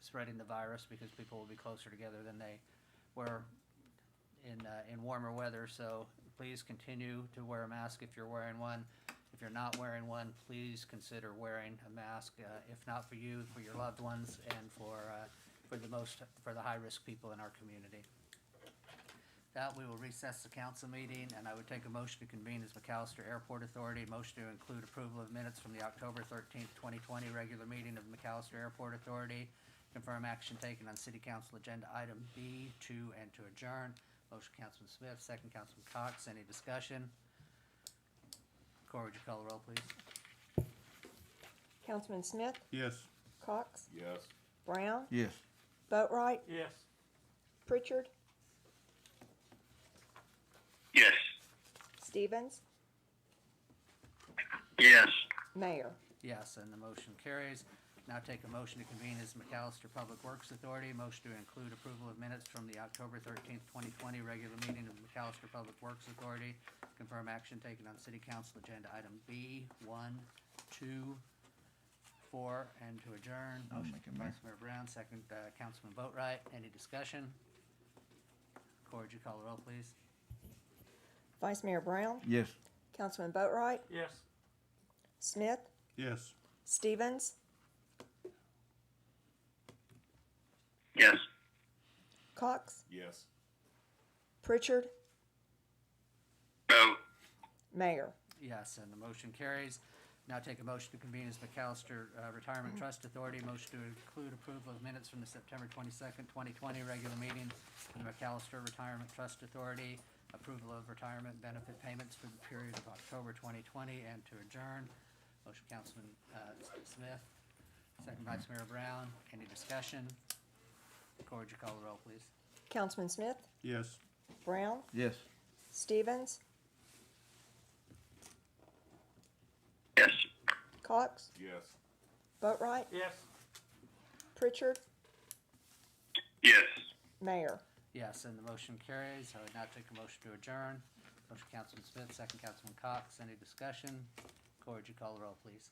spreading the virus because people will be closer together than they were in warmer weather. So please continue to wear a mask if you're wearing one. If you're not wearing one, please consider wearing a mask, if not for you, for your loved ones, and for the high-risk people in our community. That we will recess the council meeting, and I would take a motion to convene as McAllister Airport Authority. Motion to include approval of minutes from the October 13th, 2020 regular meeting of McAllister Airport Authority. Confirm action taken on City Council Agenda Item B, 2, and to adjourn. Motion, Councilman Smith, second, Councilman Cox. Any discussion? Corey, would you call the roll, please? Councilman Smith, Yes. Cox, Yes. Brown, Yes. Boatright, Yes. Pritchard, Yes. Stevens, Yes. Mayor. Yes, and the motion carries. Now take a motion to convene as McAllister Public Works Authority. Motion to include approval of minutes from the October 13th, 2020 regular meeting of McAllister Public Works Authority. Confirm action taken on City Council Agenda Item B, 1, 2, 4, and to adjourn. I'll Motion make it, from Mayor. Vice Mayor Brown, second, Councilman Boatright. Any discussion? Corey, would you call the roll, please? Vice Mayor Brown, Yes. Councilman Boatright, Yes. Smith, Yes. Stevens, Yes. Cox, Yes. Pritchard, No. Mayor. Yes, and the motion carries. Now take a motion to convene as McAllister Retirement Trust Authority. Motion to include approval of minutes from the September 22nd, 2020 regular meeting of the McAllister Retirement Trust Authority. approval of retirement benefit payments for the period of October 2020, and to adjourn. Motion Councilman Smith, second Vice Mayor Brown. Any discussion? Corr, would you call the roll, please? Councilman Smith, Yes. Brown, Yes. Stevens, Yes. Cox, Yes. Boatright, Yes. Pritchard, Yes. Mayor. Yes, and the motion carries. I would now take a motion to adjourn. Motion Councilman Smith, second Councilman Cox. Any discussion? Corr, would you call the roll, please?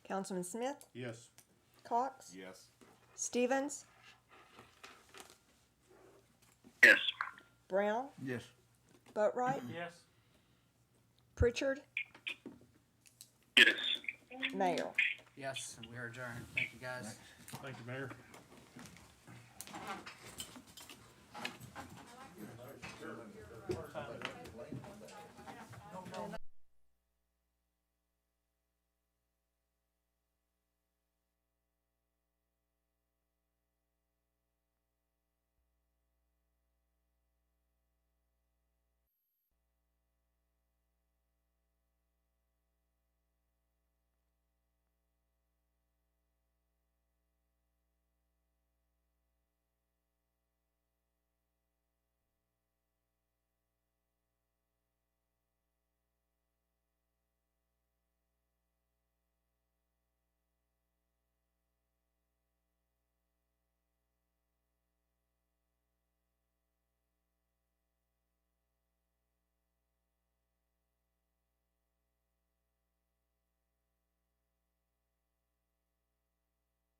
Councilman Smith, Yes. Cox, Yes. Stevens, Yes. Brown, Yes. Boatright, Yes. Pritchard, Yes. Mayor. Yes, and we are adjourned. Thank you, guys. Thank you, Mayor.